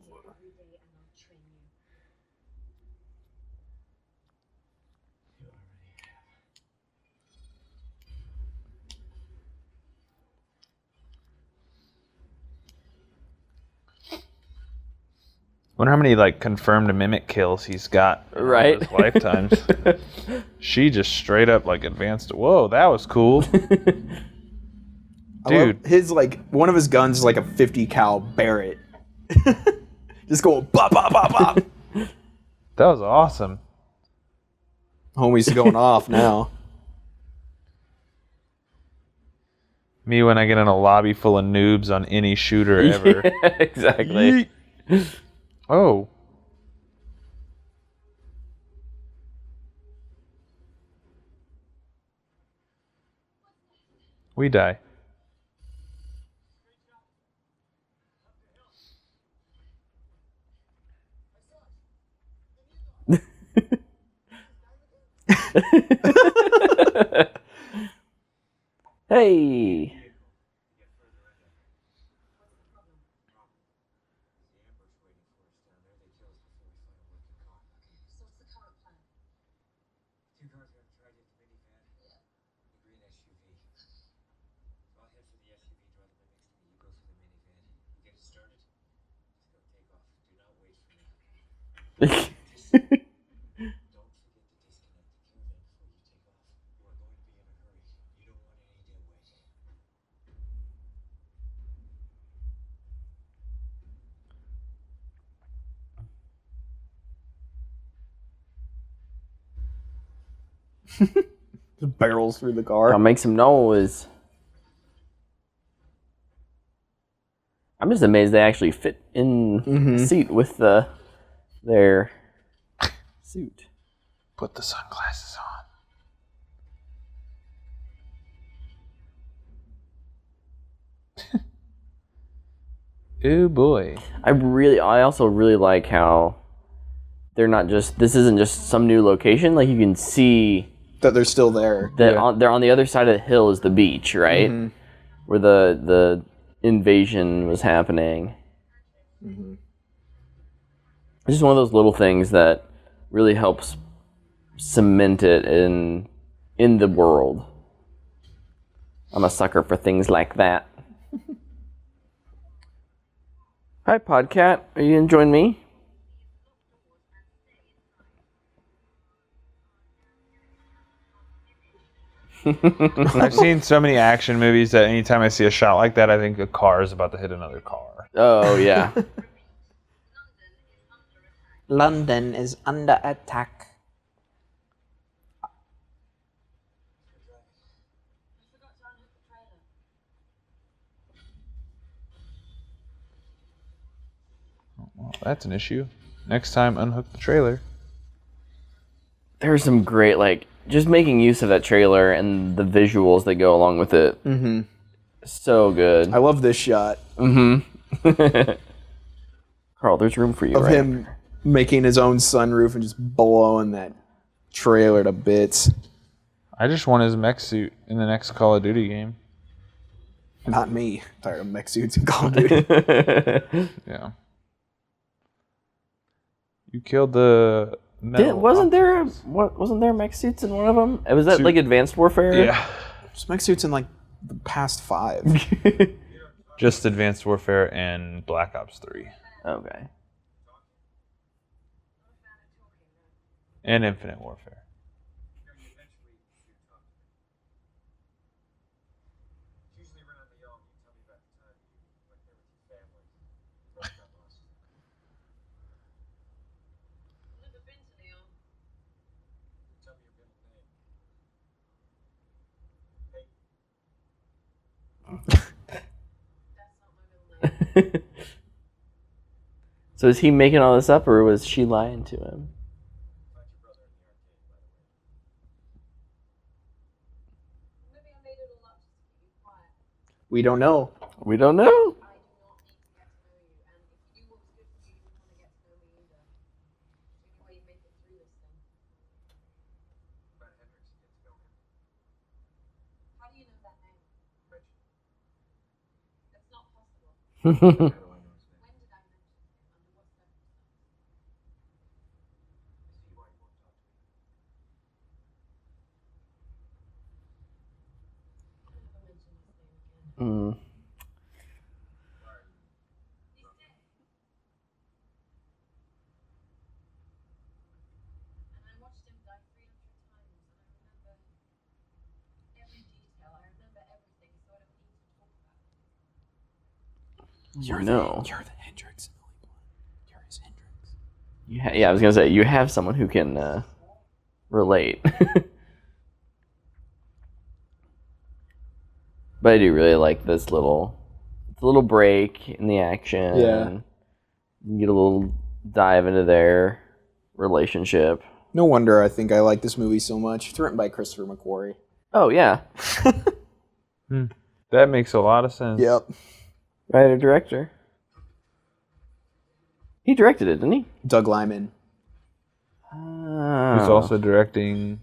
Wonder how many like confirmed mimic kills he's got in all Right. his lifetimes. She just straight up like advanced. Whoa, that was cool. Dude, his like one of his guns is like a 50 cal Barrett. Just going bop bop bop bop. that was awesome. Homie's going off now. Me when I get in a lobby full of noobs on any shooter ever. Yeah, exactly. Oh. We die. Hey. Just barrels through the car. I'll make some noise. I'm just amazed they actually fit in the seat with their suit. Put the sunglasses on. Oh boy. I also really like how they're not just, this isn't just some new location. Like you can see That they're still there. that they're on the other side of the hill is the beach, right? Where the invasion was happening. It's just one of those little things that really helps cement it in the world. I'm a sucker for things like that. Hi, Podcat. Are you gonna join me? I've seen so many action movies that anytime I see a shot like that, I think a car is about to hit another car. Oh, yeah. London is under attack. that's an issue. Next time, unhook the trailer. There's some great, like, just making use of that trailer and the visuals that go along with it. Mm-hmm. So good. I love this shot. Mm-hmm. Carl, there's room for you, Of right? him making his own sunroof and just blowing that trailer to bits. I just want his mech suit in the next Call of Duty game. Not me. Tired of mech suits and Call of Duty. Yeah. You killed the metal. Wasn't there mech suits in one of them? Was that like Advanced Warfare? Yeah. There's mech suits in like the past 5. Just Advanced Warfare and Black Ops 3. Okay. And Infinite Warfare. So is he making all this up, or was she lying to him? We don't know. We don't know. Mm. You're No. You're the Hendrix. You're his Hendrix. Yeah, I was gonna say you have someone who can relate. But I do really like this little break in the action. Yeah. You get a little dive into their relationship. No wonder I think I like this movie so much. It's written by Christopher McQuarrie. Oh yeah, That makes a lot of sense. Yep. writer director. He directed it, didn't he? Doug Liman. He's also directing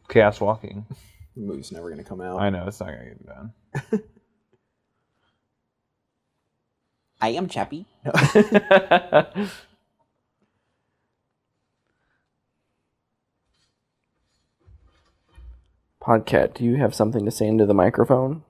Chaos Walking. The movie's never going to come out. I know, it's not going to get done. I am Chappie. Podcat, do you have something to say into the microphone?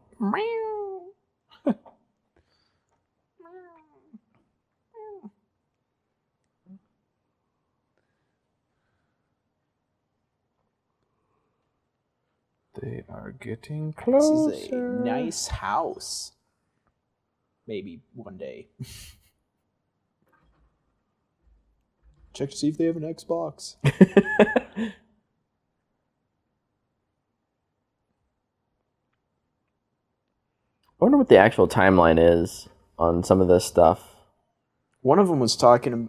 They are getting This closer. is a nice house. Maybe one day. Check to see if they have an Xbox. I wonder what the actual timeline is on some of this stuff. One of them was talking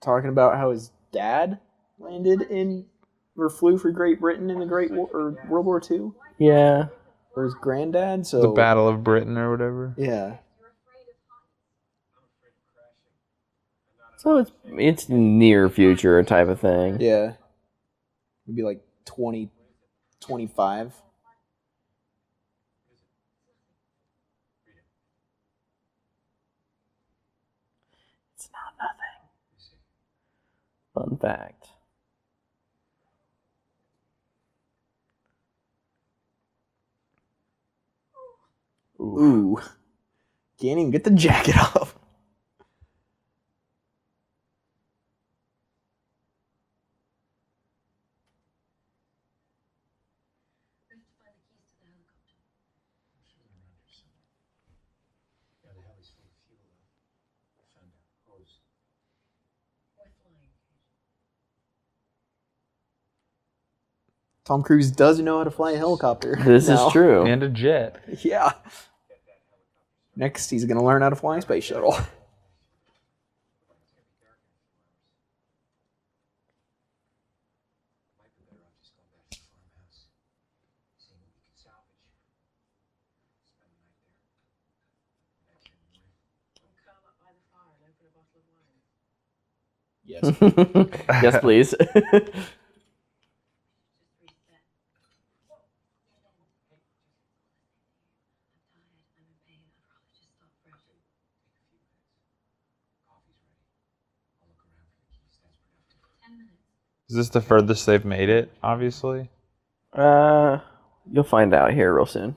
about how his dad landed in or flew for Great Britain in the Great War or World War II, Yeah. or his granddad. So The Battle of Britain or whatever. yeah, So it's near future type of thing. yeah, maybe like 2025. It's not nothing. Fun fact. Ooh, can't even get the jacket off. Tom Cruise doesn't know how to fly a helicopter. This now. is true. And a jet. Yeah. Next, he's going to learn how to fly a space shuttle. Yes. Yes, please. Is this the furthest they've made it? Obviously. You'll find out here real soon.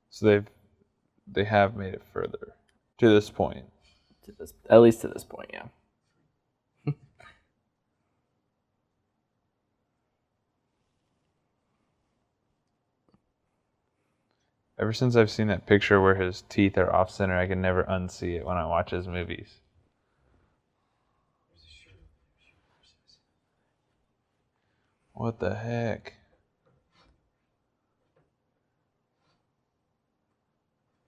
So they have made it further to this point. At least to this point, yeah. Ever since I've seen that picture where his teeth are off center, I can never unsee it when I watch his movies. What the heck?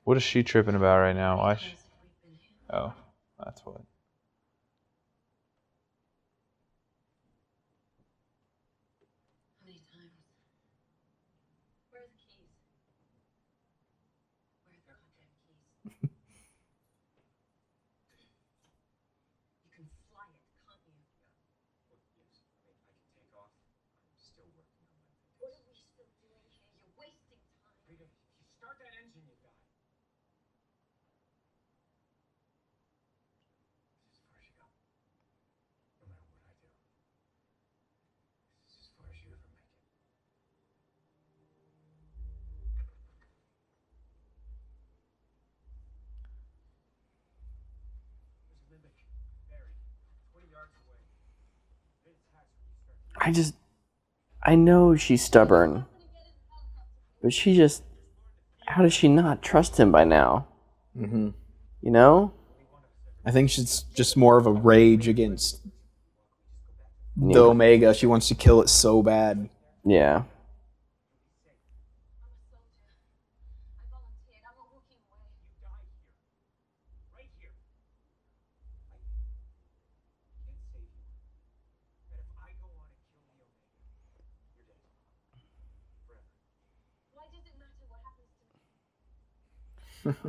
What is she tripping about right now? Why? Oh, that's what. I know she's stubborn, but how does she not trust him by now? Mm-hmm. You know? I think she's just more of a rage against the Yeah. Omega. She wants to kill it so bad. Yeah.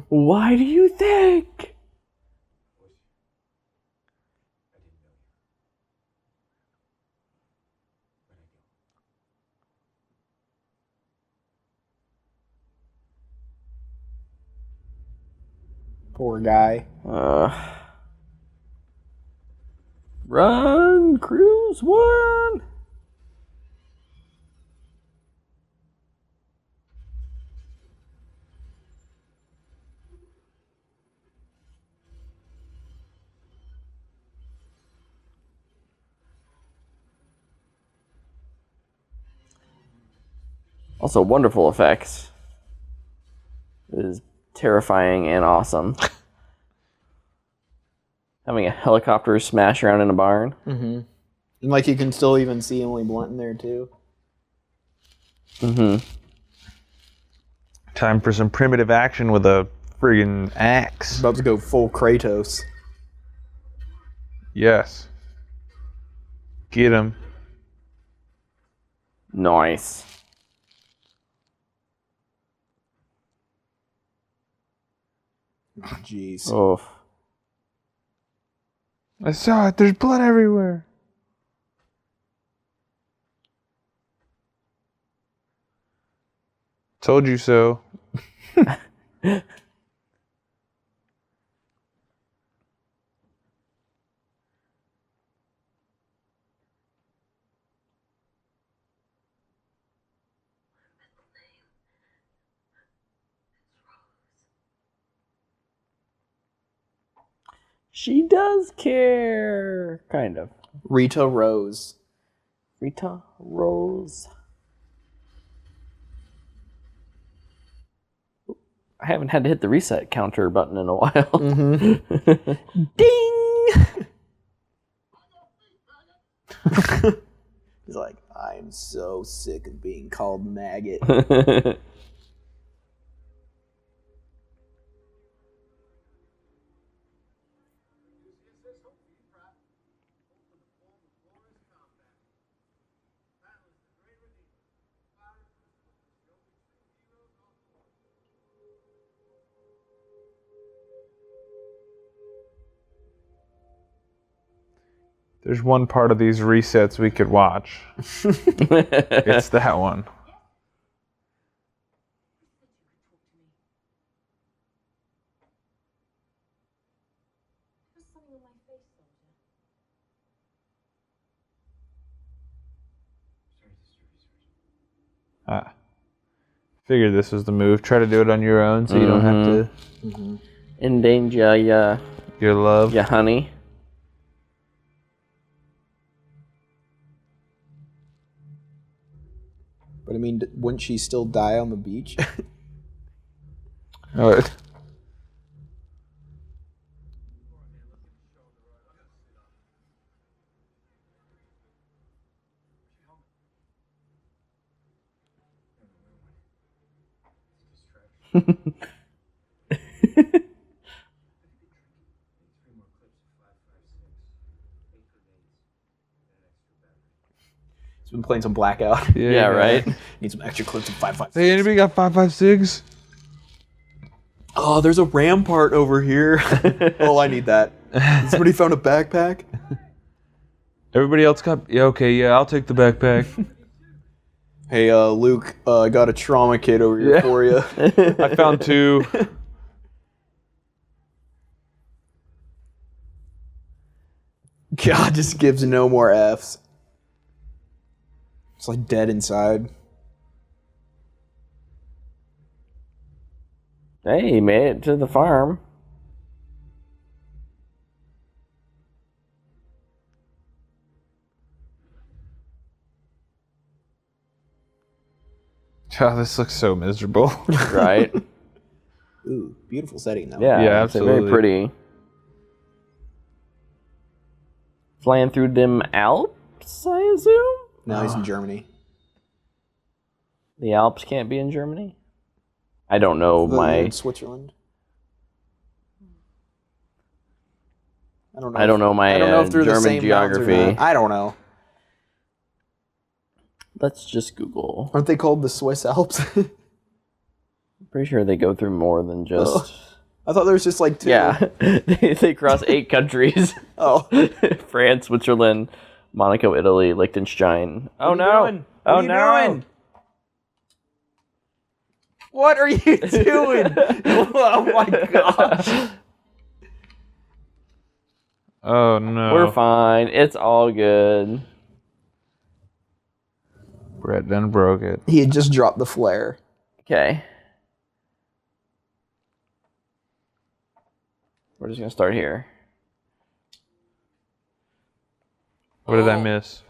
Why do you think? Poor guy. Run, Cruise One. Also, wonderful effects. It is terrifying and awesome. Having a helicopter smash around in a barn. Mm-hmm. And like you can still even see Emily Blunt in there too. Mm-hmm. Time for some primitive action with a friggin' axe. About to go full Kratos. Yes. Get him. Nice. Oh, jeez. Oh. I saw it. There's blood everywhere. Told you so. She does care. Kind of. Rita Rose. Rita Rose. I haven't had to hit the reset counter button in a while. Mm-hmm. Ding! He's like, I'm so sick of being called maggot. There's one part of these resets we could watch. It's that one. Figured this was the move. Try to do it on your own so you don't have to endanger your love. your honey. But I mean, wouldn't she still die on the beach? Oh, He's been playing some Blackout. Yeah, right? Need some extra clips of 5.56. Hey, anybody got 5.56? Oh, there's a rampart over here. Oh, I need that. Somebody found a backpack? Everybody else got... Yeah, okay, yeah, I'll take the backpack. Hey, Luke, I got a trauma kit over here for you. I found 2. God just gives no more Fs. It's like dead inside. Hey, he made it to the farm. Oh, this looks so miserable. Right? Ooh, beautiful setting though. Yeah, Yeah, it's very absolutely. pretty. Flying through them Alps, I assume? Now he's in Germany. The Alps can't be in Germany? I don't know In Switzerland. I don't know. I don't know my I don't know if they're the German same mountains or geography. not. I don't know. Let's just Google. Aren't they called the Swiss Alps? Pretty sure they go through more than just... I thought there was just like 2. Yeah, they cross 8 countries. Oh. France, Switzerland, Monaco, Italy, Liechtenstein. Oh What are you no! doing? Oh What are you no! doing? What are you doing? Oh my gosh. Oh, no. We're fine. It's all good. Brett done broke it. He had just dropped the flare. Okay. We're just gonna start here. What did I miss?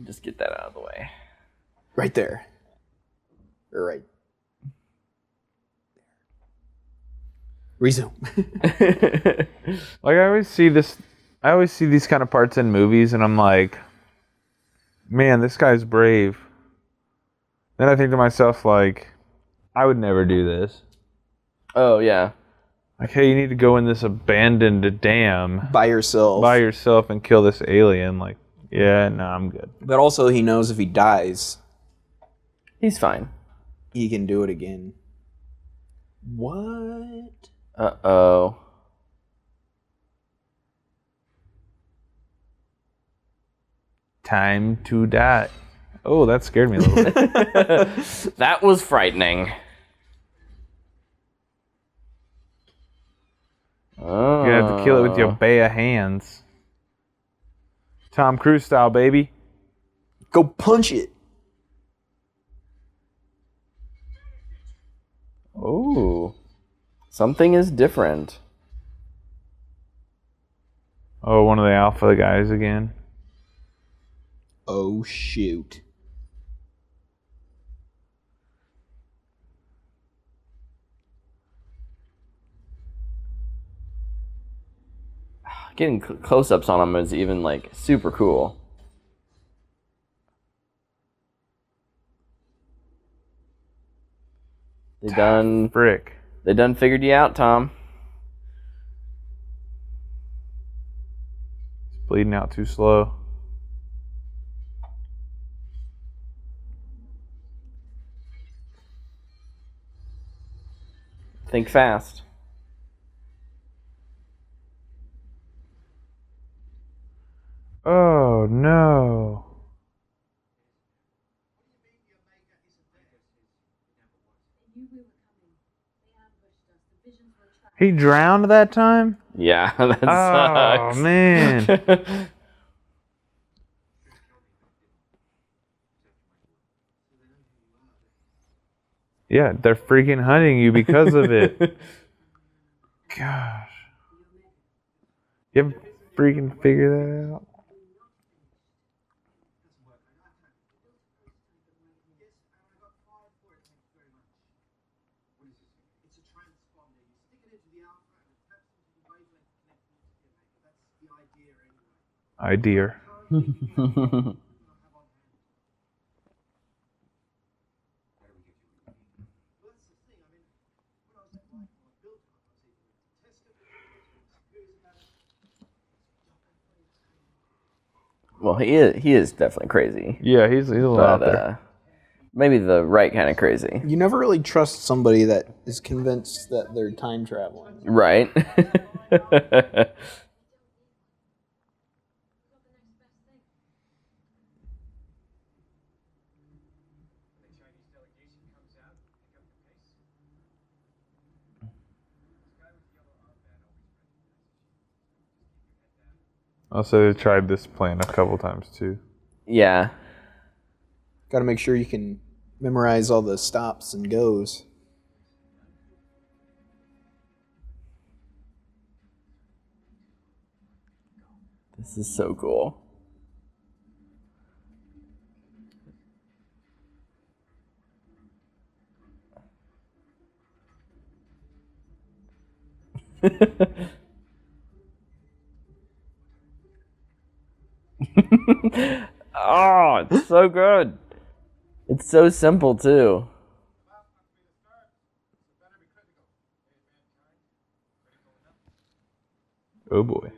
Just get that out of the way. Right there. Or right. Resume. Like, I always see these kind of parts in movies, and I'm like, man, this guy's brave. Then I think to myself, like, I would never do this. Oh yeah. Like, hey, you need to go in this abandoned dam By yourself. by yourself and kill this alien. Like, yeah, no, I'm good. But also he knows if he dies, He's fine. he can do it again. What? Uh-oh. Time to die. Oh, that scared me a little bit. That was frightening. Oh. You're gonna have to kill it with your bare hands. Tom Cruise style, baby. Go punch it. Oh. Something is different. Oh, one of the alpha guys again. Oh shoot. Getting close-ups on him is even like super cool. They done Frick. figured you out, Tom. It's bleeding out too slow. Think fast. Oh no. He drowned that time? Yeah, that Oh sucks. man. Yeah, they're freaking hunting you because of it. Gosh. You haven't freaking figured that out? Idea. Well, he is definitely crazy, Yeah, he's a little but out there. maybe the right kind of crazy. You never really trust somebody that is convinced that they're time traveling. Right? Also, they tried this plan a couple times too. Yeah. Got to make sure you can memorize all the stops and goes. This is so cool. Oh, it's so good. It's so simple too. Oh boy.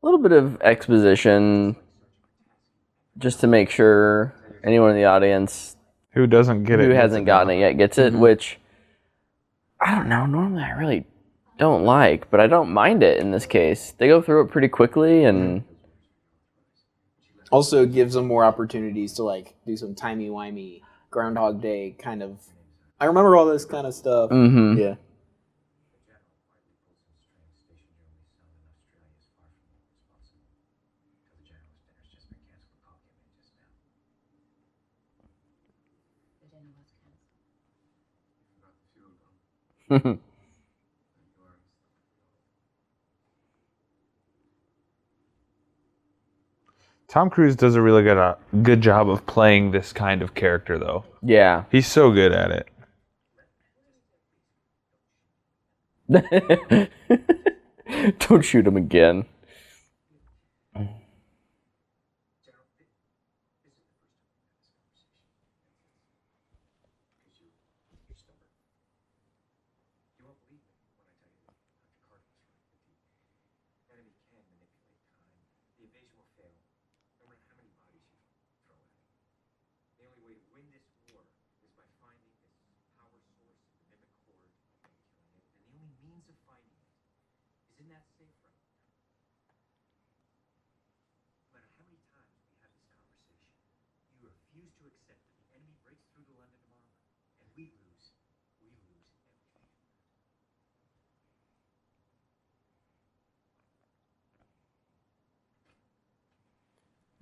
A little bit of exposition just to make sure anyone in the audience Who doesn't get it? who gets hasn't it gotten now. it yet gets it, which I don't know. Normally, I really don't like, but I don't mind it in this case. They go through it pretty quickly, and Also, it gives them more opportunities to like do some timey-wimey Groundhog Day kind of. I remember all this kind of stuff. Yeah. Tom Cruise does a really good job of playing this kind of character, though. yeah. He's so good at it. Don't shoot him again.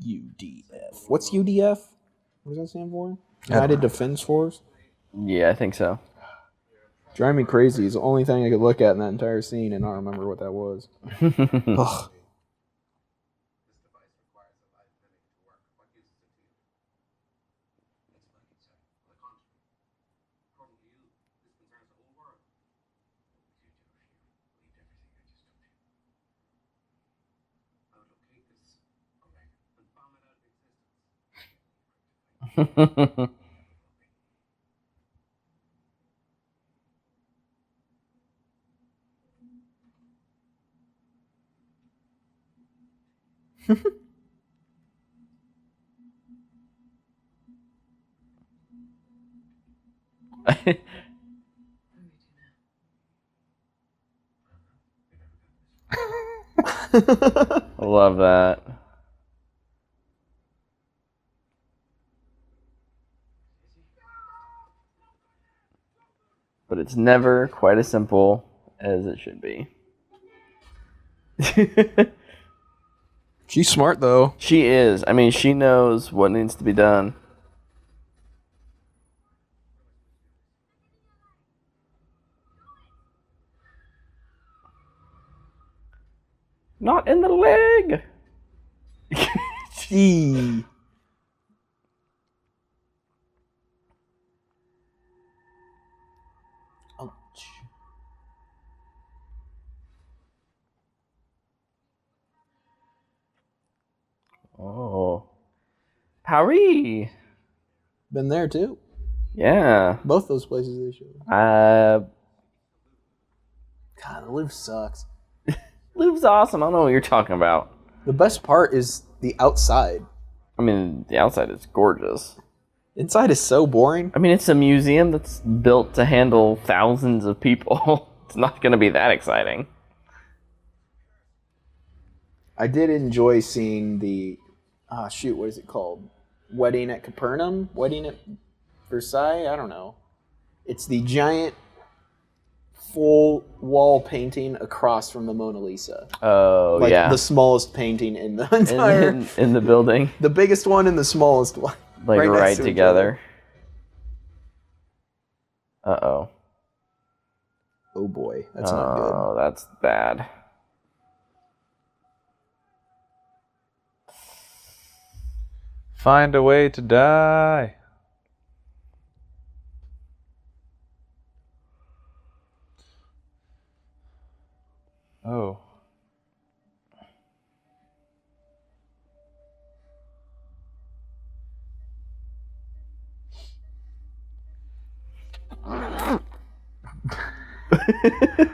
UDF. What's UDF? What does that stand for? United Defense Force? Yeah, I think so. Drive me crazy. It's the only thing I could look at in that entire scene and not remember what that was. Ugh. I love that. But it's never quite as simple as it should be. She's smart, though. She is. I mean, she knows what needs to be done. Not in the leg. Gee. Ouch. Oh. Paris. Been there, too. Yeah. Both those places they showed. God, the Louvre sucks. Louvre's awesome. I don't know what you're talking about. The best part is the outside. I mean, the outside is gorgeous. Inside is so boring. I mean, it's a museum that's built to handle thousands of people. It's not going to be that exciting. I did enjoy seeing the... what is it called? Wedding at Capernaum? Wedding at Versailles? I don't know. It's the giant full wall painting across from the Mona Lisa. Oh, Like yeah. the smallest painting in the entire... in the building. The biggest one and the smallest one. Like next right to each together. Uh-oh. Oh boy, that's not good. Oh, that's bad. Find a way to die. Oh.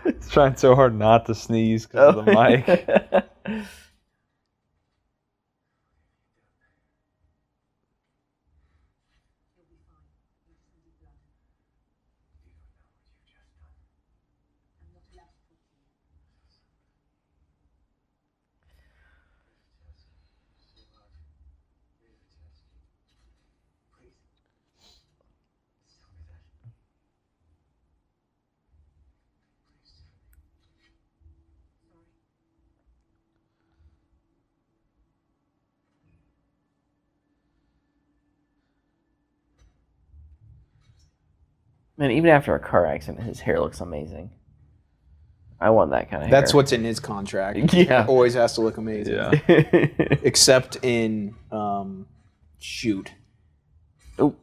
It's trying so hard not to sneeze because of the mic. Man, even after a car accident, his hair looks amazing. I want that kind of hair. That's what's in his contract. Yeah. It always has to look amazing. Yeah. Except in, shoot. Oh.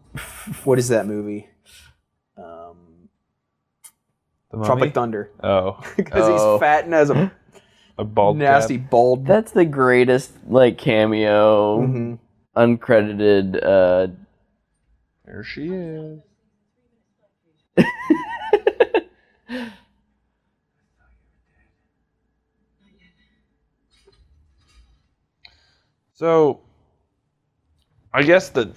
What is that movie? The Mummy? Tropic Thunder. Oh. Because he's fat and has a bald nasty cap. bald... That's the greatest, like, cameo, uncredited, There she is. So, I guess that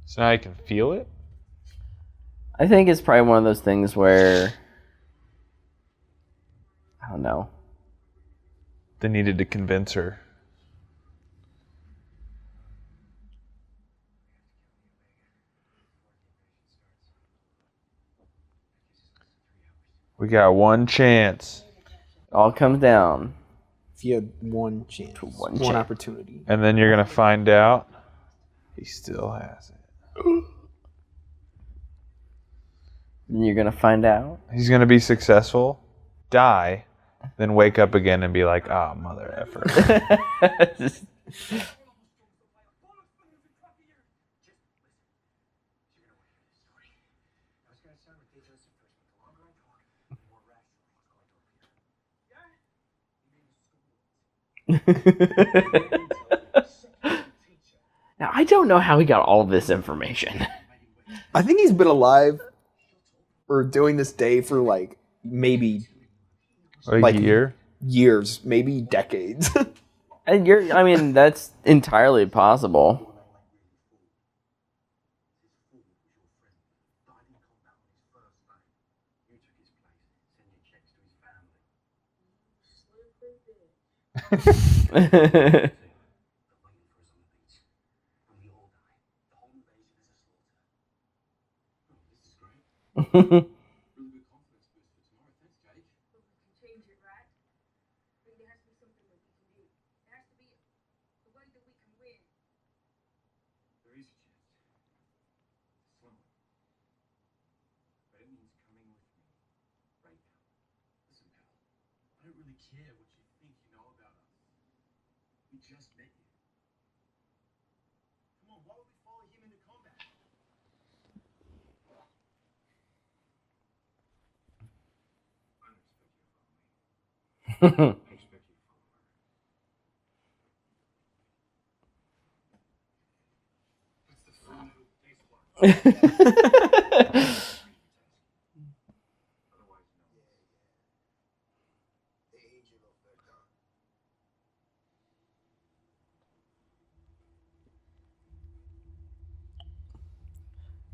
so now I can feel it. I think it's probably one of those things where, I don't know. They needed to convince her. We got one chance. All comes down. If you had one chance, one one chance. opportunity. And then you're going to find out he still has it. Then you're gonna find out. He's going to be successful, die, then wake up again and be like, ah, mother effer. Now, I don't know how he got all of this information. I think he's been alive or doing this day for like maybe A year? years, maybe decades. And I mean, that's entirely possible.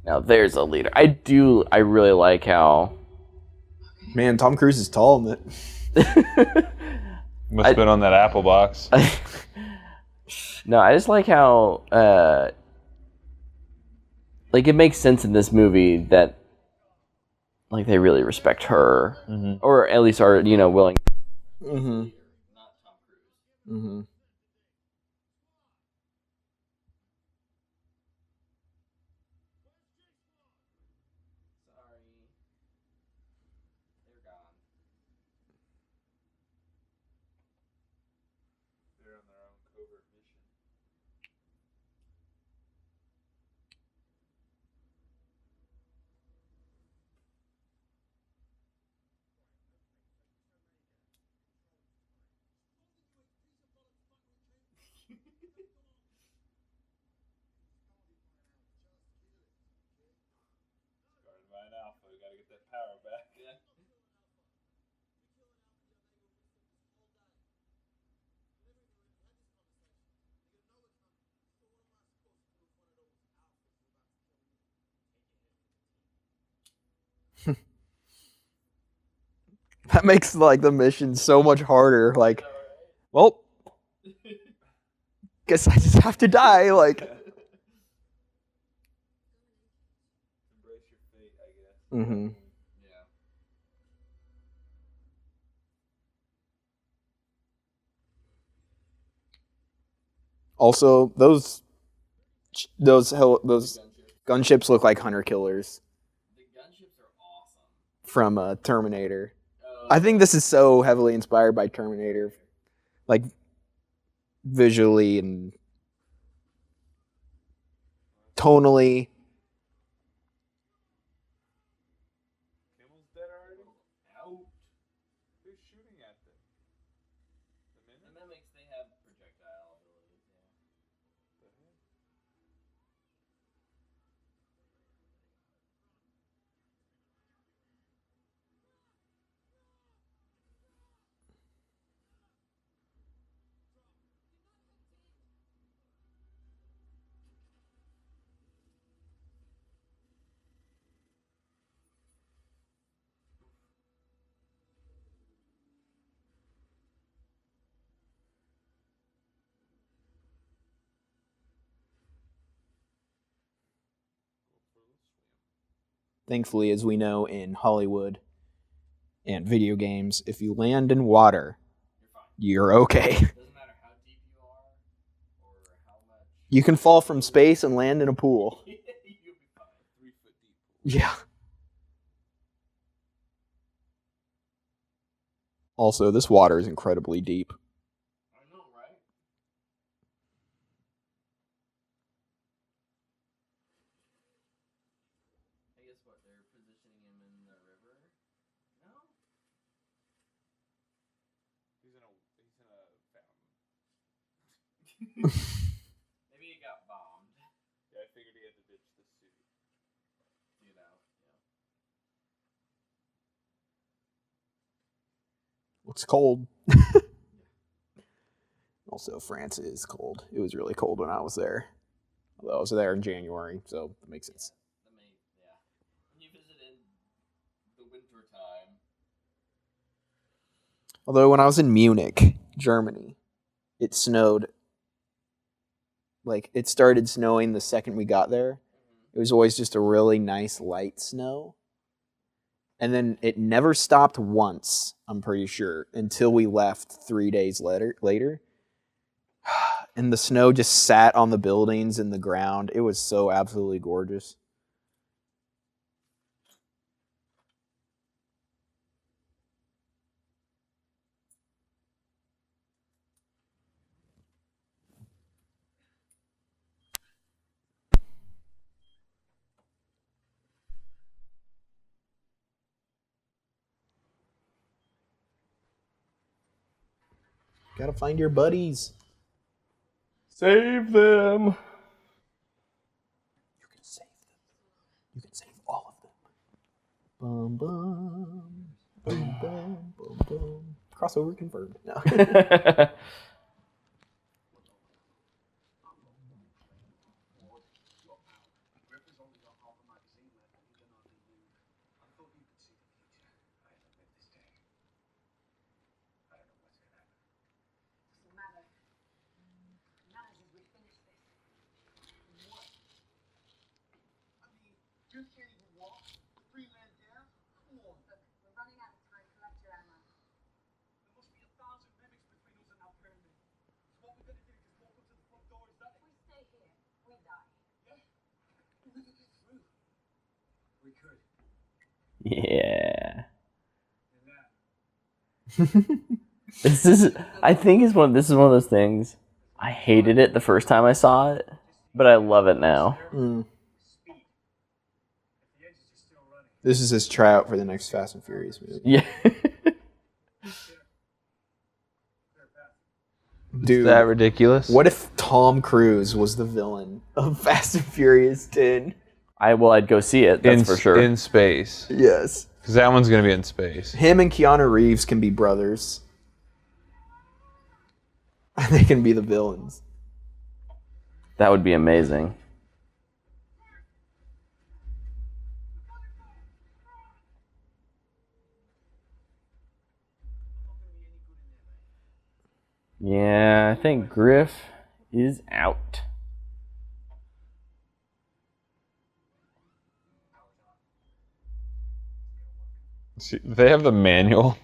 Now there's a leader. I really like how. Man, Tom Cruise is tall in it. Must have been on that Apple box. No, I just like how, like, it makes sense in this movie that, like, they really respect her, or at least are, willing. Mm-hmm. Mm-hmm. That makes like the mission so much harder. Like, well, guess I just have to die. Like, mm-hmm. Also, those gunships look like hunter killers from Terminator. I think this is so heavily inspired by Terminator, like visually and tonally. Thankfully, as we know in Hollywood, and video games, if you land in water, you're okay. Doesn't matter how deep you are or how much. You can fall from space and land in a pool. You'll be fine. 3 foot deep. Yeah. Also, this water is incredibly deep. I know, right? I guess what, they're positioning him in the river? No? He's in a fountain. Maybe he got bombed. Yeah, I figured he had to ditch the suit. You know, It's cold. Also, France is cold. It was really cold when I was there. Although I was there in January, so that makes sense. yeah. When you visited the winter time. Although when I was in Munich, Germany, it snowed. Like, it started snowing the second we got there. It was always just a really nice light snow. And then it never stopped once, I'm pretty sure, until we left 3 days later. And the snow just sat on the buildings and the ground. It was so absolutely gorgeous. Gotta find your buddies. Save them! You can save them. You can save all of them. Bum bum. Boom bum bum bum. Crossover confirmed. No. Yeah. I think this is one of those things. I hated it the first time I saw it, but I love it now. This is his tryout for the next Fast and Furious movie. Yeah. Dude, Is that ridiculous? what if Tom Cruise was the villain of Fast and Furious 10? I'd go see it, that's for sure. In space. Yes. Because that one's going to be in space. Him and Keanu Reeves can be brothers. They can be the villains. That would be amazing. Yeah, I think Griff is out. See, they have the manual.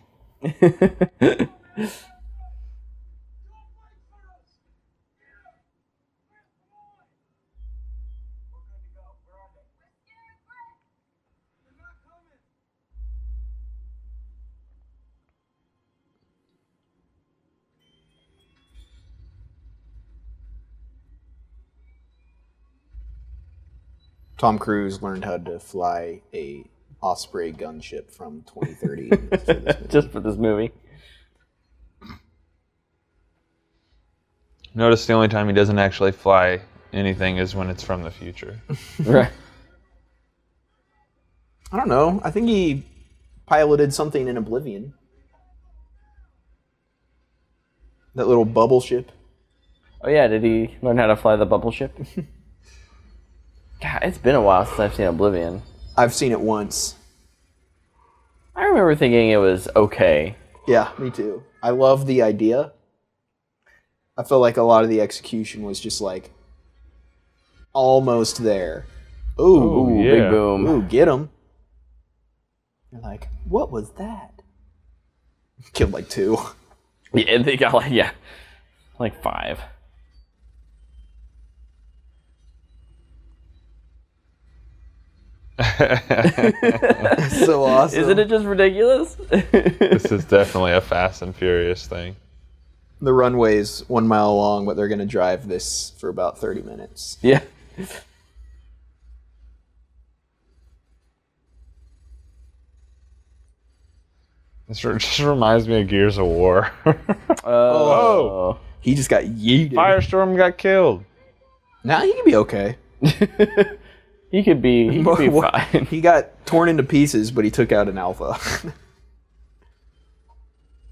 Tom Cruise learned how to fly a Osprey gunship from 2030. Just for this movie. Notice the only time he doesn't actually fly anything is when it's from the future. Right. I don't know. I think he piloted something in Oblivion. That little bubble ship. Oh yeah, did he learn how to fly the bubble ship? God, it's been a while since I've seen Oblivion. I've seen it once. I remember thinking it was okay. Yeah, me too. I love the idea. I feel like a lot of the execution was just like almost there. Ooh, Ooh, yeah. Big boom. Ooh, get him. You're like, what was that? Killed like 2. Yeah, they got like 5. So awesome. Isn't it just ridiculous? This is definitely a Fast and Furious thing. The runway's 1 mile long, but they're going to drive this for about 30 minutes. Yeah. This just reminds me of Gears of War. Oh. He just got yeeted. Firestorm got killed. Now he can be okay. He could be fine. He got torn into pieces, but he took out an alpha.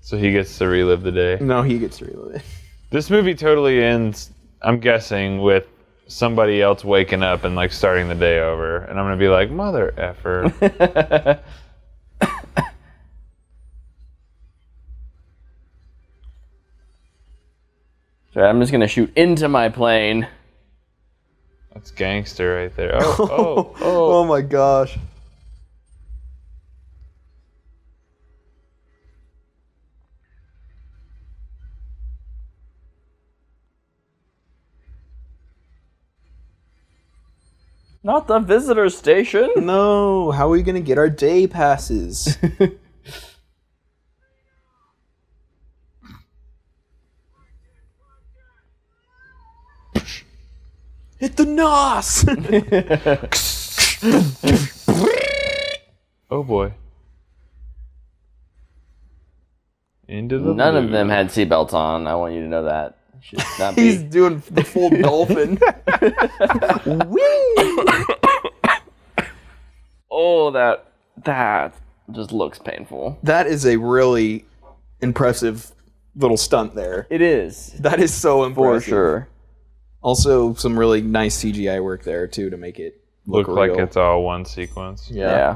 So he gets to relive the day. No, he gets to relive it. This movie totally ends, I'm guessing, with somebody else waking up and like starting the day over. And I'm going to be like, mother effer. So I'm just gonna shoot into my plane. That's gangster right there. Oh my gosh. Not the visitor station. No, how are we going to get our day passes? Hit the nos! Oh boy. Into the None blue. of them had seatbelts on. I want you to know that. Should not He's be. doing the full dolphin. Whee! Oh, that just looks painful. That is a really impressive little stunt there. It is. That is so impressive. For sure. Also, some really nice CGI work there too to make it look real. like it's all one sequence. Yeah.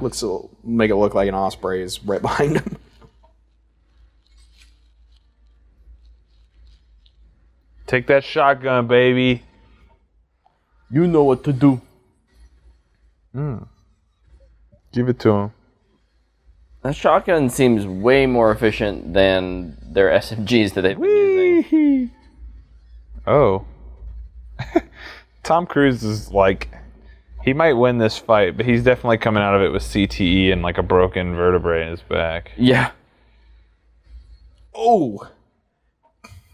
Make it look like an osprey is right behind him. Take that shotgun, baby. You know what to do. Give it to him. That shotgun seems way more efficient than their SMGs that they've been using. Oh. Tom Cruise is like, he might win this fight, but he's definitely coming out of it with CTE and like a broken vertebrae in his back. Yeah. Oh,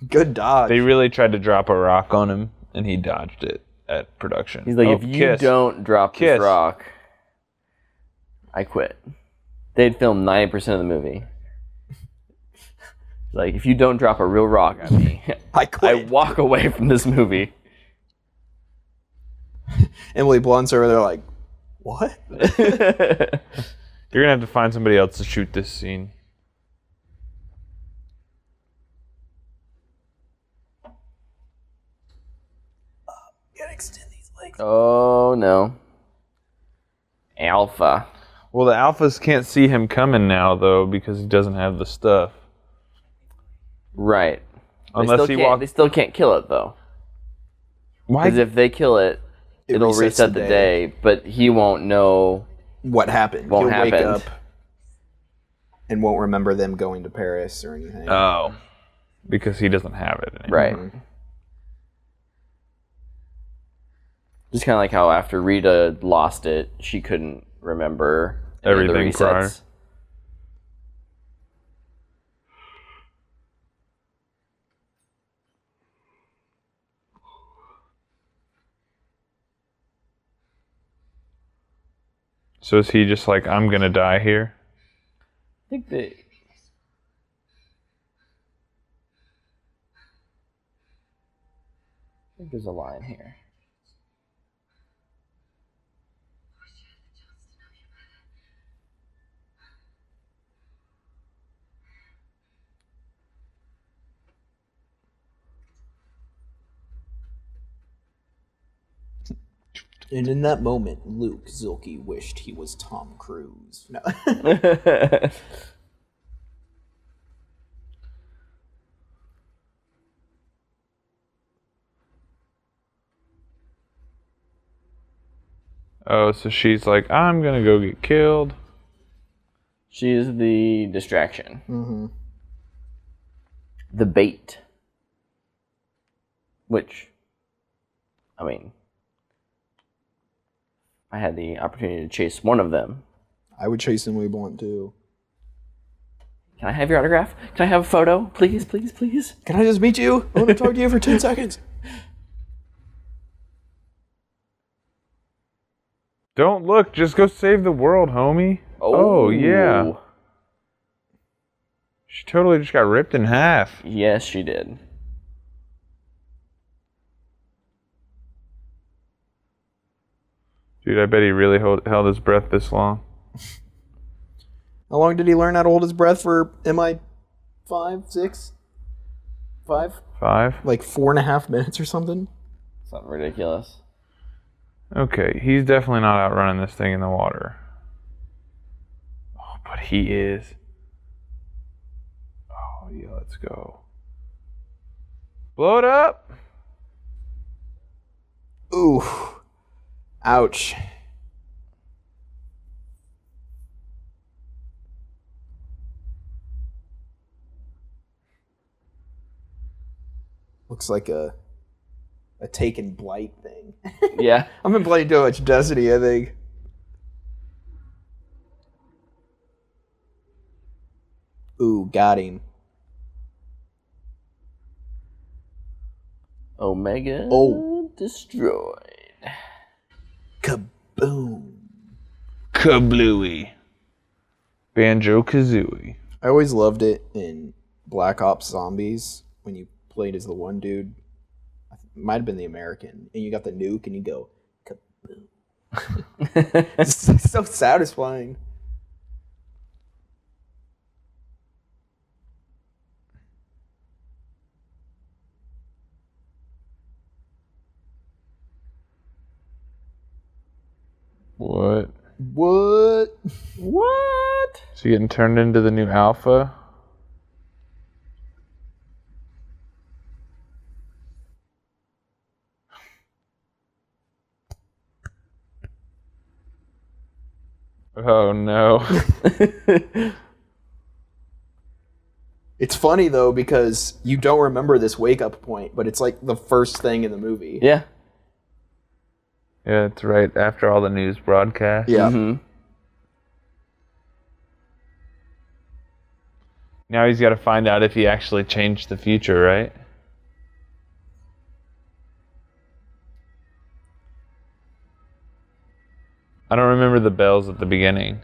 good dodge. They really tried to drop a rock on him, and he dodged it at production. He's like, if you don't drop this rock, I quit. They'd filmed 90% of the movie. Like, if you don't drop a real rock at me, I quit. I walk away from this movie. Emily Blunt's over there like, what? You're gonna have to find somebody else to shoot this scene. Gotta extend these legs. Oh, no. Alpha. Well, the alphas can't see him coming now, though, because he doesn't have the stuff. Right. Unless he walks. They still can't kill it, though. Why? Because if they kill it, it'll resets reset the day, but he won't know what happened? what He'll happened. wake up and won't remember them going to Paris or anything. Oh. Because he doesn't have it anymore. Right. Just kind of like how after Rita lost it, she couldn't remember any of the Everything prior. resets. So is he just like, I'm gonna die here? I think there's a line here. And in that moment, Luke Zilke wished he was Tom Cruise. No. Oh, so she's like, I'm gonna go get killed. She is the distraction. Mm-hmm. The Bait. Which, I mean, I had the opportunity to chase one of them. I would chase Emily Blunt too. Can I have your autograph? Can I have a photo? Please, please, please. Can I just meet you? I want to talk to you for 10 seconds. Don't look. Just go save the world, homie. Oh, yeah. She totally just got ripped in half. Yes, she did. Dude, I bet he really held his breath this long. How long did he learn how to hold his breath for MI 5, 6? 5? 5? Like 4.5 minutes or something? Something ridiculous. Okay, he's definitely not outrunning this thing in the water. Oh, but he is. Oh, yeah, let's go. Blow it up! Ooh. Ouch. Looks like a Taken Blight thing. Yeah. I've been playing too much Destiny, I think. Ooh, got him. Omega destroyed. Kaboom. Kablooey. Banjo-Kazooie. I always loved it in Black Ops Zombies when you played as the one dude. It might have been the American. And you got the nuke and you go, kaboom. It's so satisfying. What? What? What? Is he getting turned into the new alpha? Oh no. It's funny though because you don't remember this wake up point, but it's like the first thing in the movie. Yeah. Yeah, it's right after all the news broadcasts. Yeah. Mm-hmm. Now he's got to find out if he actually changed the future, right? I don't remember the bells at the beginning.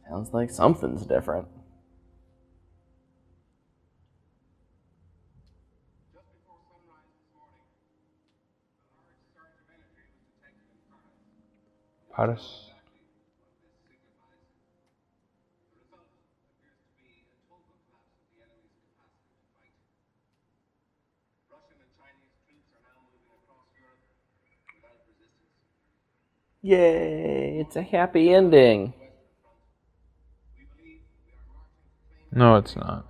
Sounds like something's different. Paris. Yay! It's a happy ending. No, it's not.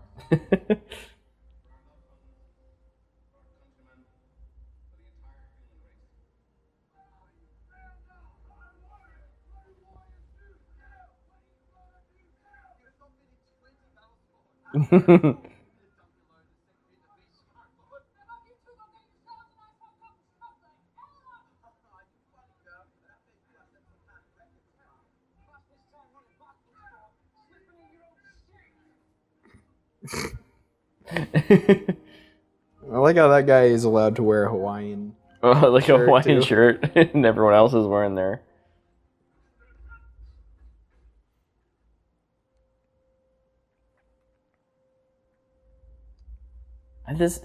I like how that guy is allowed to wear a Hawaiian. Like a Shirt, Hawaiian too. shirt, and everyone else is wearing their.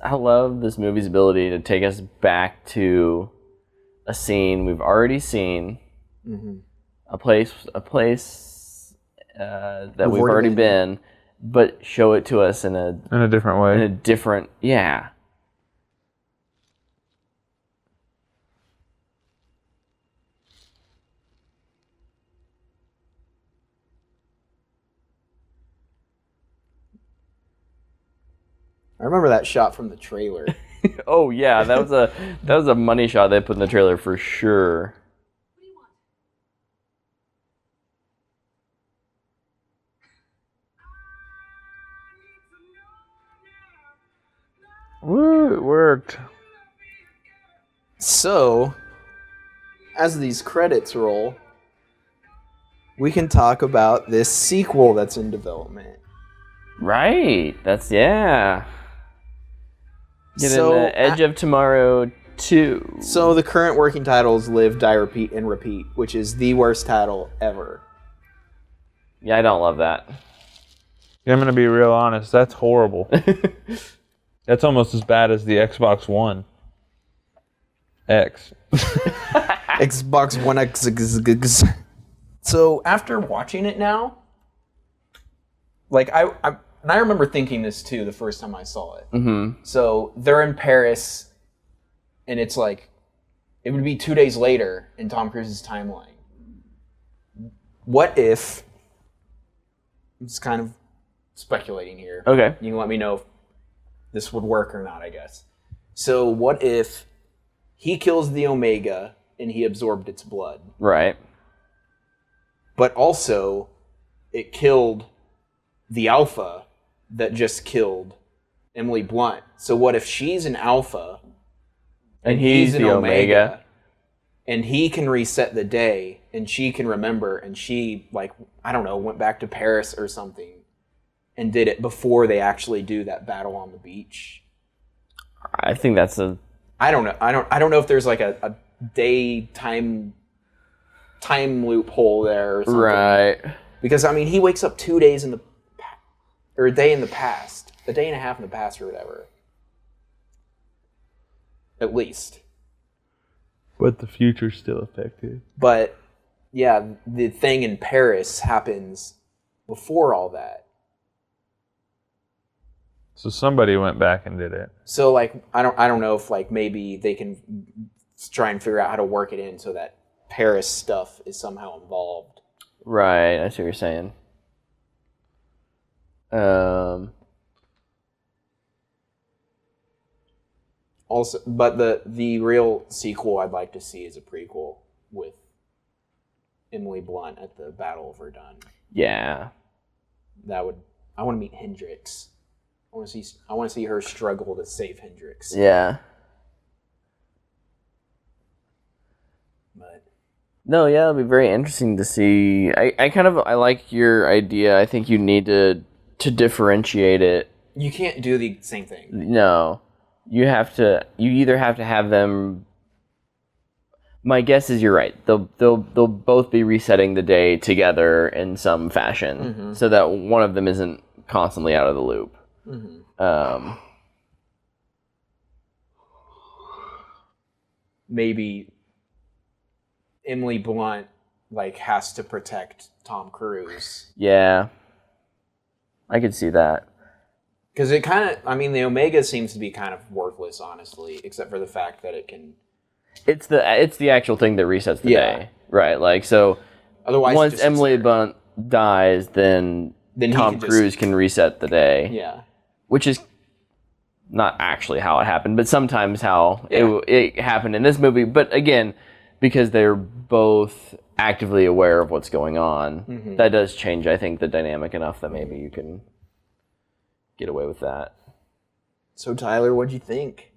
I love this movie's ability to take us back to a scene we've already seen, Mm-hmm. a place that we've already already been, but show it to us in a In a different way. different, yeah. I remember that shot from the trailer. Oh yeah, that was a money shot they put in the trailer for sure. Woo, it worked. So, as these credits roll, we can talk about this sequel that's in development. Right. That's yeah. Getting So, the Edge of Tomorrow 2. So the current working title is Live, Die, Repeat, and Repeat, which is the worst title ever. Yeah, I don't love that. Yeah, I'm gonna be real honest. That's horrible. That's almost as bad as the Xbox One X. Xbox One X. So after watching it now, like I remember thinking this too the first time I saw it. Mm-hmm. So they're in Paris, and it's like it would be 2 days later in Tom Cruise's timeline. What if? I'm just kind of speculating here. Okay. You can let me know if this would work or not, I guess. So what if he kills the Omega and he absorbed its blood? Right. But also, it killed the Alpha that just killed Emily Blunt. So what if she's an Alpha And he's an the Omega? And he can reset the day and she can remember and she, like, I don't know, went back to Paris or something and did it before they actually do that battle on the beach. I think that's a... I don't know. I don't know if there's like a day time loophole there or something. Right. Because I mean, he wakes up 2 days in the or a day in the past, a day and a half in the past or whatever. At least. But the future's still affected. But yeah, the thing in Paris happens before all that. So somebody went back and did it. So like I don't know if like maybe they can try and figure out how to work it in so that Paris stuff is somehow involved. Right, I see what you're saying. Also, but the real sequel I'd like to see is a prequel with Emily Blunt at the Battle of Verdun. Yeah. I want to meet Hendrix. I want to see her struggle to save Hendrix. Yeah. But No, yeah, it'll be very interesting to see. I like your idea. I think you need to differentiate it. you can't do the same thing. No. You either have to have them. My guess is you're right. They'll both be resetting the day together in some fashion, so that one of them isn't constantly out of the loop. Maybe Emily Blunt has to protect Tom Cruise. Yeah, I could see that. Because it kind of, the Omega seems to be kind of worthless, honestly, except for the fact that it can. It's the actual thing that resets the day, right? So Otherwise, once Emily Blunt dies, then Tom Cruise can reset the day. Yeah. Which is not actually how it happened, but sometimes how it happened in this movie. But again, because they're both actively aware of what's going on, that does change, I think, the dynamic enough that maybe you can get away with that. So, Tyler, what'd you think?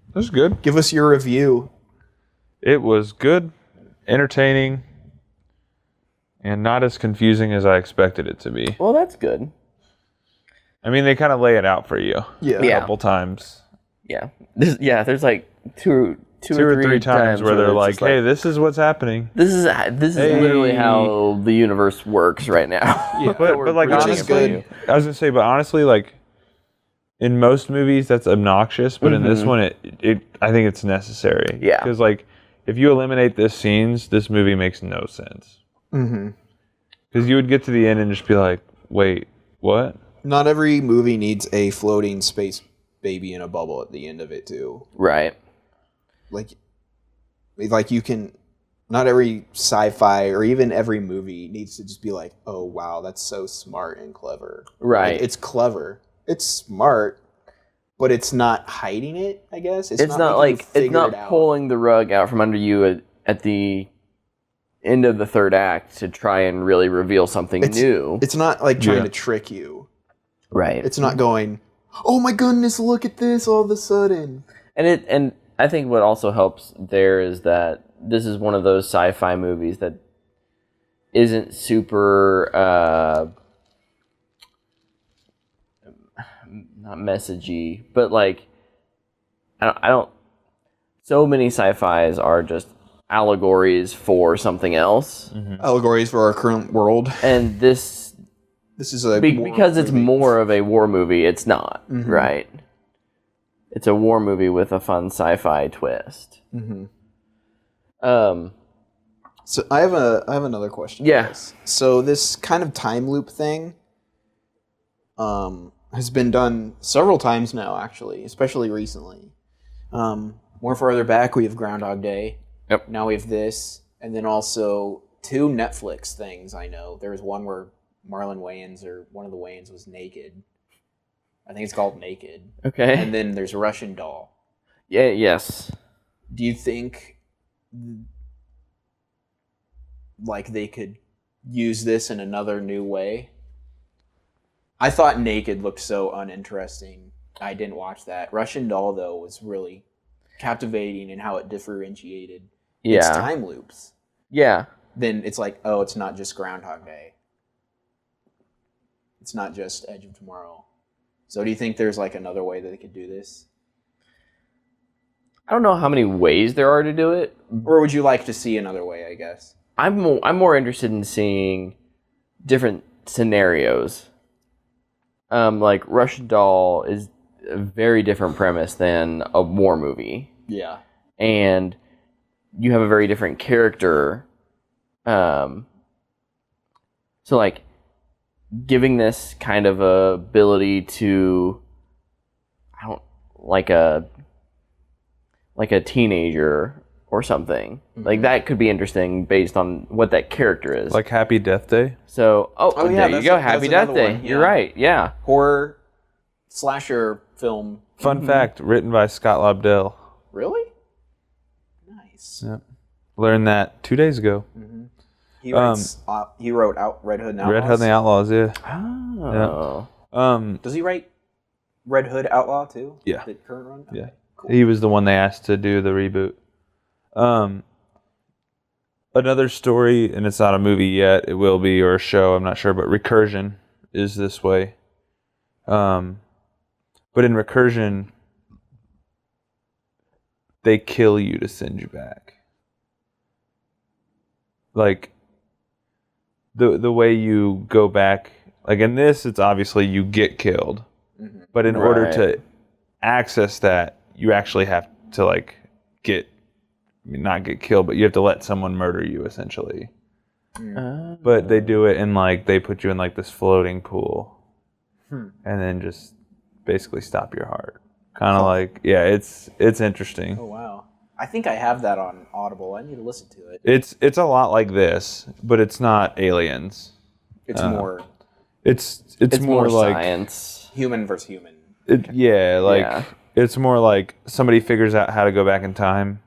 It was good. Give us your review. It was good, entertaining, and not as confusing as I expected it to be. Well, that's good. They kind of lay it out for you a couple times. Yeah. There's like two or three times where they're like, hey, this is what's happening. This is literally how the universe works right now. Yeah, but honestly, I was going to say, but honestly, in most movies, that's obnoxious, but in this one, I think it's necessary. Yeah. Because, if you eliminate this scenes, this movie makes no sense. Because you would get to the end and just be like, wait, what? Not every movie needs a floating space baby in a bubble at the end of it, too. Right. You can... Not every sci-fi or even every movie needs to just be like, oh, wow, that's so smart and clever. Right. It's clever. It's smart, but it's not hiding it, I guess. It's not making like you it's figure not it out. pulling the rug out from under you at the end of the third act to try and really reveal something new. It's not like trying to trick you. Right. It's not going, oh my goodness, look at this all of a sudden. And I think what also helps there is that this is one of those sci-fi movies that isn't super not messagey, but like I don't. So many sci-fis are just allegories for something else, Allegories for our current world. and this is a because it's more of a war movie. It's not right. It's a war movie with a fun sci-fi twist. So I have another question. Yeah. So this kind of time loop thing has been done several times now, actually, especially recently. More farther back, we have Groundhog Day. Yep. Now we have this, and then also 2 Netflix things. I know there was one where Marlon Wayans or one of the Wayans was naked. I think it's called Naked. Okay. And then there's Russian Doll. Yeah. Yes. Do you think like they could use this in another new way? I thought Naked looked so uninteresting. I didn't watch that. Russian Doll, though, was really captivating in how it differentiated its time loops. Yeah. Then it's like, oh, it's not just Groundhog Day. It's not just Edge of Tomorrow. So do you think there's like another way that they could do this? I don't know how many ways there are to do it. Or would you like to see another way, I guess? I'm more interested in seeing different scenarios. Like Russian Doll is a very different premise than a war movie. Yeah. And you have a very different character. So like giving this kind of ability to like a teenager or something. Like that could be interesting based on what that character is. Like Happy Death Day? So, yeah, there you go. Happy Death Day. one, yeah. You're right. Yeah. Horror slasher film. Fun fact, written by Scott Lobdell. Really? Nice. Yep. Learned that 2 days ago. He wrote out Red Hood and Outlaws. Red Hood and the Outlaws, yeah. Oh. Does he write Red Hood Outlaw too? Yeah. The current run? Okay, Yeah. cool. He was the one they asked to do the reboot. Another story, and it's not a movie yet, it will be, or a show, I'm not sure, but Recursion is this way. But in Recursion, they kill you to send you back. Like, the way you go back, like in this, it's obviously you get killed. But in order to access that, you actually have to like not get killed, but you have to let someone murder you essentially. But they do it in like, they put you in like this floating pool and then just basically stop your heart. Kind of like, yeah, it's interesting. Oh wow! I think I have that on Audible. I need to listen to it. It's a lot like this, but it's not aliens. It's more It's more like science. human versus human. It's more like somebody figures out how to go back in time,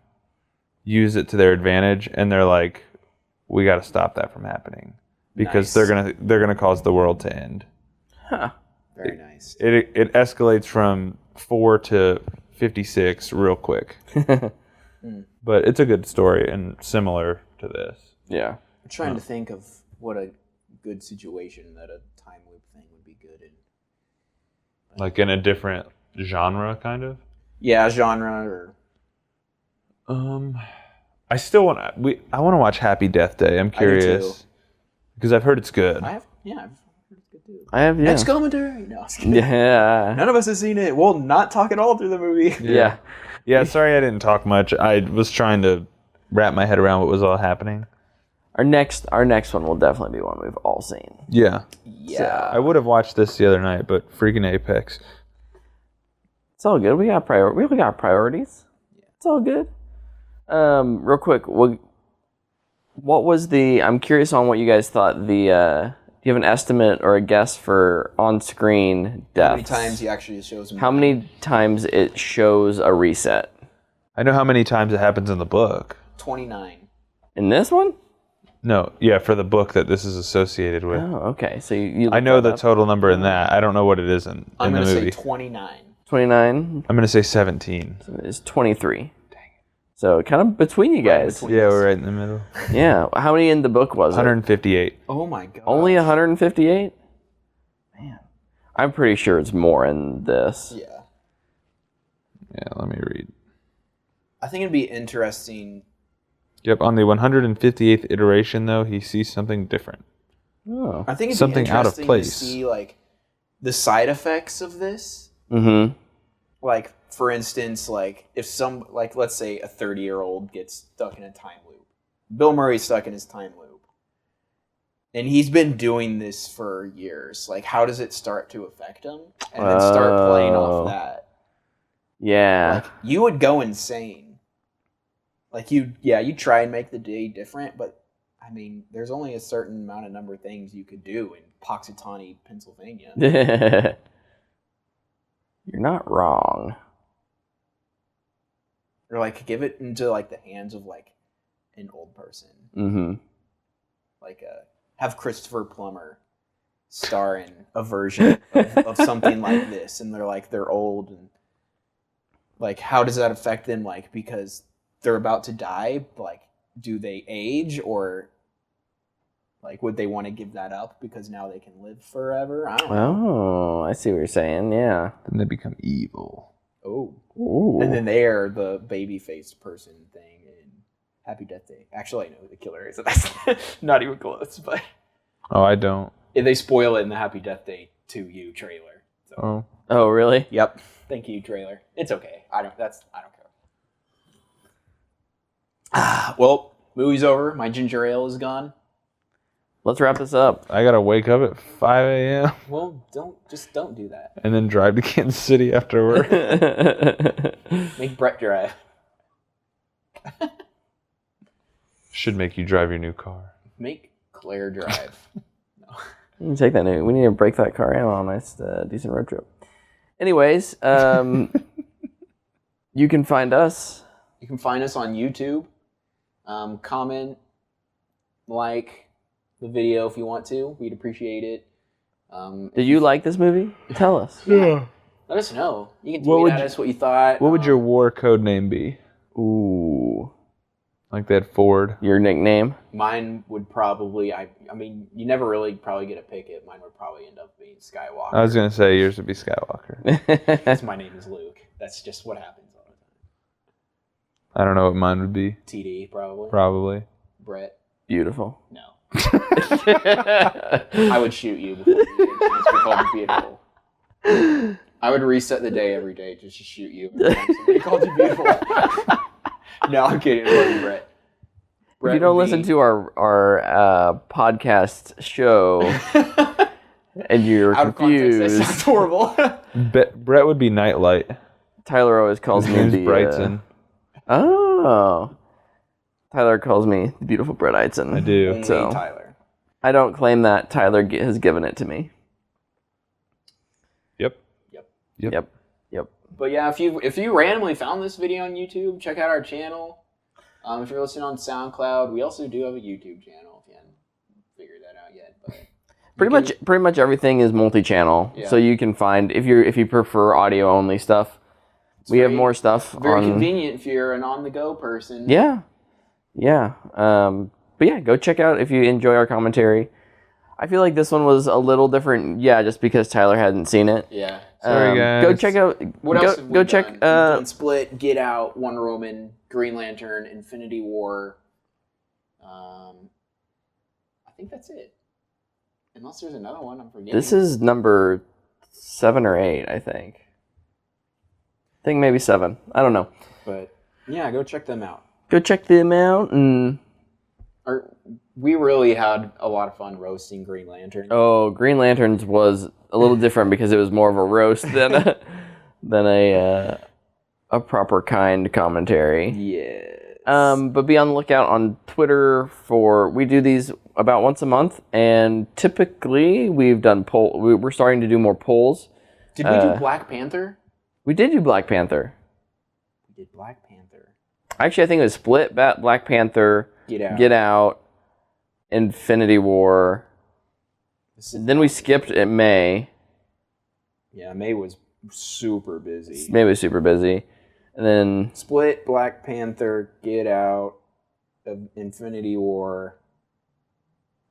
use it to their advantage, and they're like, we got to stop that from happening because Nice. they're gonna cause the world to end. Very nice. It escalates from 4 to 56 real quick. But it's a good story and similar to this. Yeah. I'm trying to think of what a good situation that a time loop thing would be good in. Like in a different genre, kind of. Yeah, genre or I still want to. I want to watch Happy Death Day. I'm too. curious because I've heard it's good. I've heard it's good too. I have, yeah. Next commentary. No, I was kidding. Yeah. None of us have seen it. We'll not talk at all through the movie. Yeah. Yeah, sorry I didn't talk much. I was trying to wrap my head around what was all happening. Our next one will definitely be one we've all seen. Yeah. Yeah. I would have watched this the other night, but freaking Apex. It's all good. We got priorities. It's all good. Real quick, what was the? I'm curious on what you guys thought the you have an estimate or a guess for on-screen deaths? How many times he actually shows him? How many times it shows a reset? I know how many times it happens in the book. 29. In this one? No, yeah, for the book that this is associated with. Oh, okay. So you I know the up. total number in that. I don't know what it is in I'm the going to movie. say 29. 29 I'm going to say 17. is 23. Dang it. So kind of between you guys. Yeah, we're right in the middle. Yeah. How many in the book was it? 158. Oh my god. Only 158? Man. I'm pretty sure it's more in this. Yeah. Yeah, let me read. I think it'd be interesting. Yep, on the 158th iteration, though, he sees something different. Oh. I think it'd Something be out of interesting place. to see like the side effects of this. Mm-hmm. Like, for instance, like if let's say a 30-year-old gets stuck in a time loop. Bill Murray's stuck in his time loop. And he's been doing this for years. Like, how does it start to affect him? And then start playing off that. Yeah. Like, you would go insane. Like, you try and make the day different, but, I mean, there's only a certain number of things you could do in Punxsutawney, Pennsylvania. You're not wrong. Or, like, give it into, like, the hands of, like, an old person. Mm-hmm. Like, have Christopher Plummer star in a version of something like this, and they're old, and, like, how does that affect them, like, because they're about to die, like, do they age, or like would they want to give that up because now they can live forever? I don't know. Oh, I see what you're saying. Yeah. Then they become evil. Oh. Ooh. And then they are the baby-faced person thing in Happy Death Day. Actually, I know who the killer is, so that's not even close, but Oh, I don't. they spoil it in the Happy Death Day 2 trailer. So. Oh, really? Yep. Thank you, trailer. It's okay. I don't care. Well, movie's over. My ginger ale is gone. Let's wrap this up. I gotta wake up at 5 a.m. Well, don't do that. and then drive to Kansas City after work. Make Brett drive. Should make you drive your new car. Make Claire drive. No. You can take that new. We need to break that car in on a nice, decent road trip. Anyways, you can find us. You can find us on YouTube. Comment, like the video if you want to. We'd appreciate it. Did you like this movie? Tell us. Yeah. Let us know. You can What tweet would at you- us what you thought. What would your war code name be? Ooh. Like that Ford. Your nickname? Mine would probably. I mean, you never really probably get to pick it. Mine would probably end up being Skywalker. I was gonna say yours would be Skywalker. Because my name is Luke. That's just what happens all the time. I don't know what mine would be. TD probably. Probably. Brett. Beautiful. No. I would shoot you before you get a chance to call me beautiful. I would reset the day every day just to shoot you every time somebody called you beautiful. No, I'm kidding. I love you, Brett. If you don't listen to our podcast show and you're Out of context, that confused, sounds horrible. Brett would be Nightlight. Tyler always calls His me name's the... Brightson. Oh. Tyler calls me the beautiful Brett Eitzen. I do. Only So, Tyler. I don't claim that. Tyler has given it to me. Yep. Yep. But yeah, if you randomly found this video on YouTube, check out our channel. If you're listening on SoundCloud, we also do have a YouTube channel. If you haven't figured that out yet, but Pretty much everything is multi-channel, Yeah. so you can find if you prefer audio only stuff. We have more stuff. Very convenient if you're an on-the-go person. Yeah. But yeah, go check out if you enjoy our commentary. I feel like this one was a little different. Yeah, just because Tyler hadn't seen it. Yeah. Sorry, guys. Go check out. What else have we go done? check. We've done Split, Get Out, Wonder Woman, Green Lantern, Infinity War. I think that's it. Unless there's another one I'm forgetting. This is number 7 or 8, I think. I think maybe 7. I don't know. But yeah, go check them out. Go check them out and. We really had a lot of fun roasting Green Lantern. Oh, Green Lanterns was a little different because it was more of a roast than a proper kind commentary. Yeah. But be on the lookout on Twitter we do these about once a month, and typically we've done we're starting to do more polls. Did we do Black Panther? We did do Black Panther. We did Black Panther. Actually, I think it was split Black Panther, Get Out, Infinity War. Then we skipped at May. Yeah, May was super busy. May was super busy. And then Split, Black Panther, Get Out, Infinity War,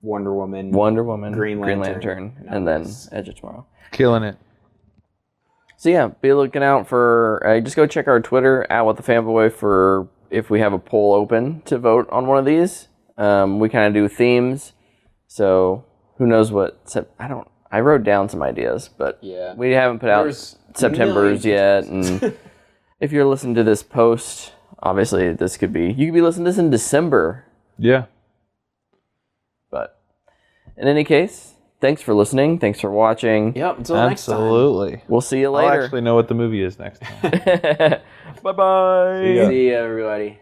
Wonder Woman, Green Lantern, and then Edge of Tomorrow. Killing it. So yeah, be looking out for. Just go check our Twitter @WhatTheFanboy for if we have a poll open to vote on one of these. We kind of do themes, so who knows what? I wrote down some ideas, but we haven't put out September's yet. And if you're listening to this post, obviously you could be listening to this in December. Yeah. But in any case, thanks for listening. Thanks for watching. Yep. Until next time. Absolutely. We'll see you later. I'll actually know what the movie is next time. Bye-bye. See ya, everybody.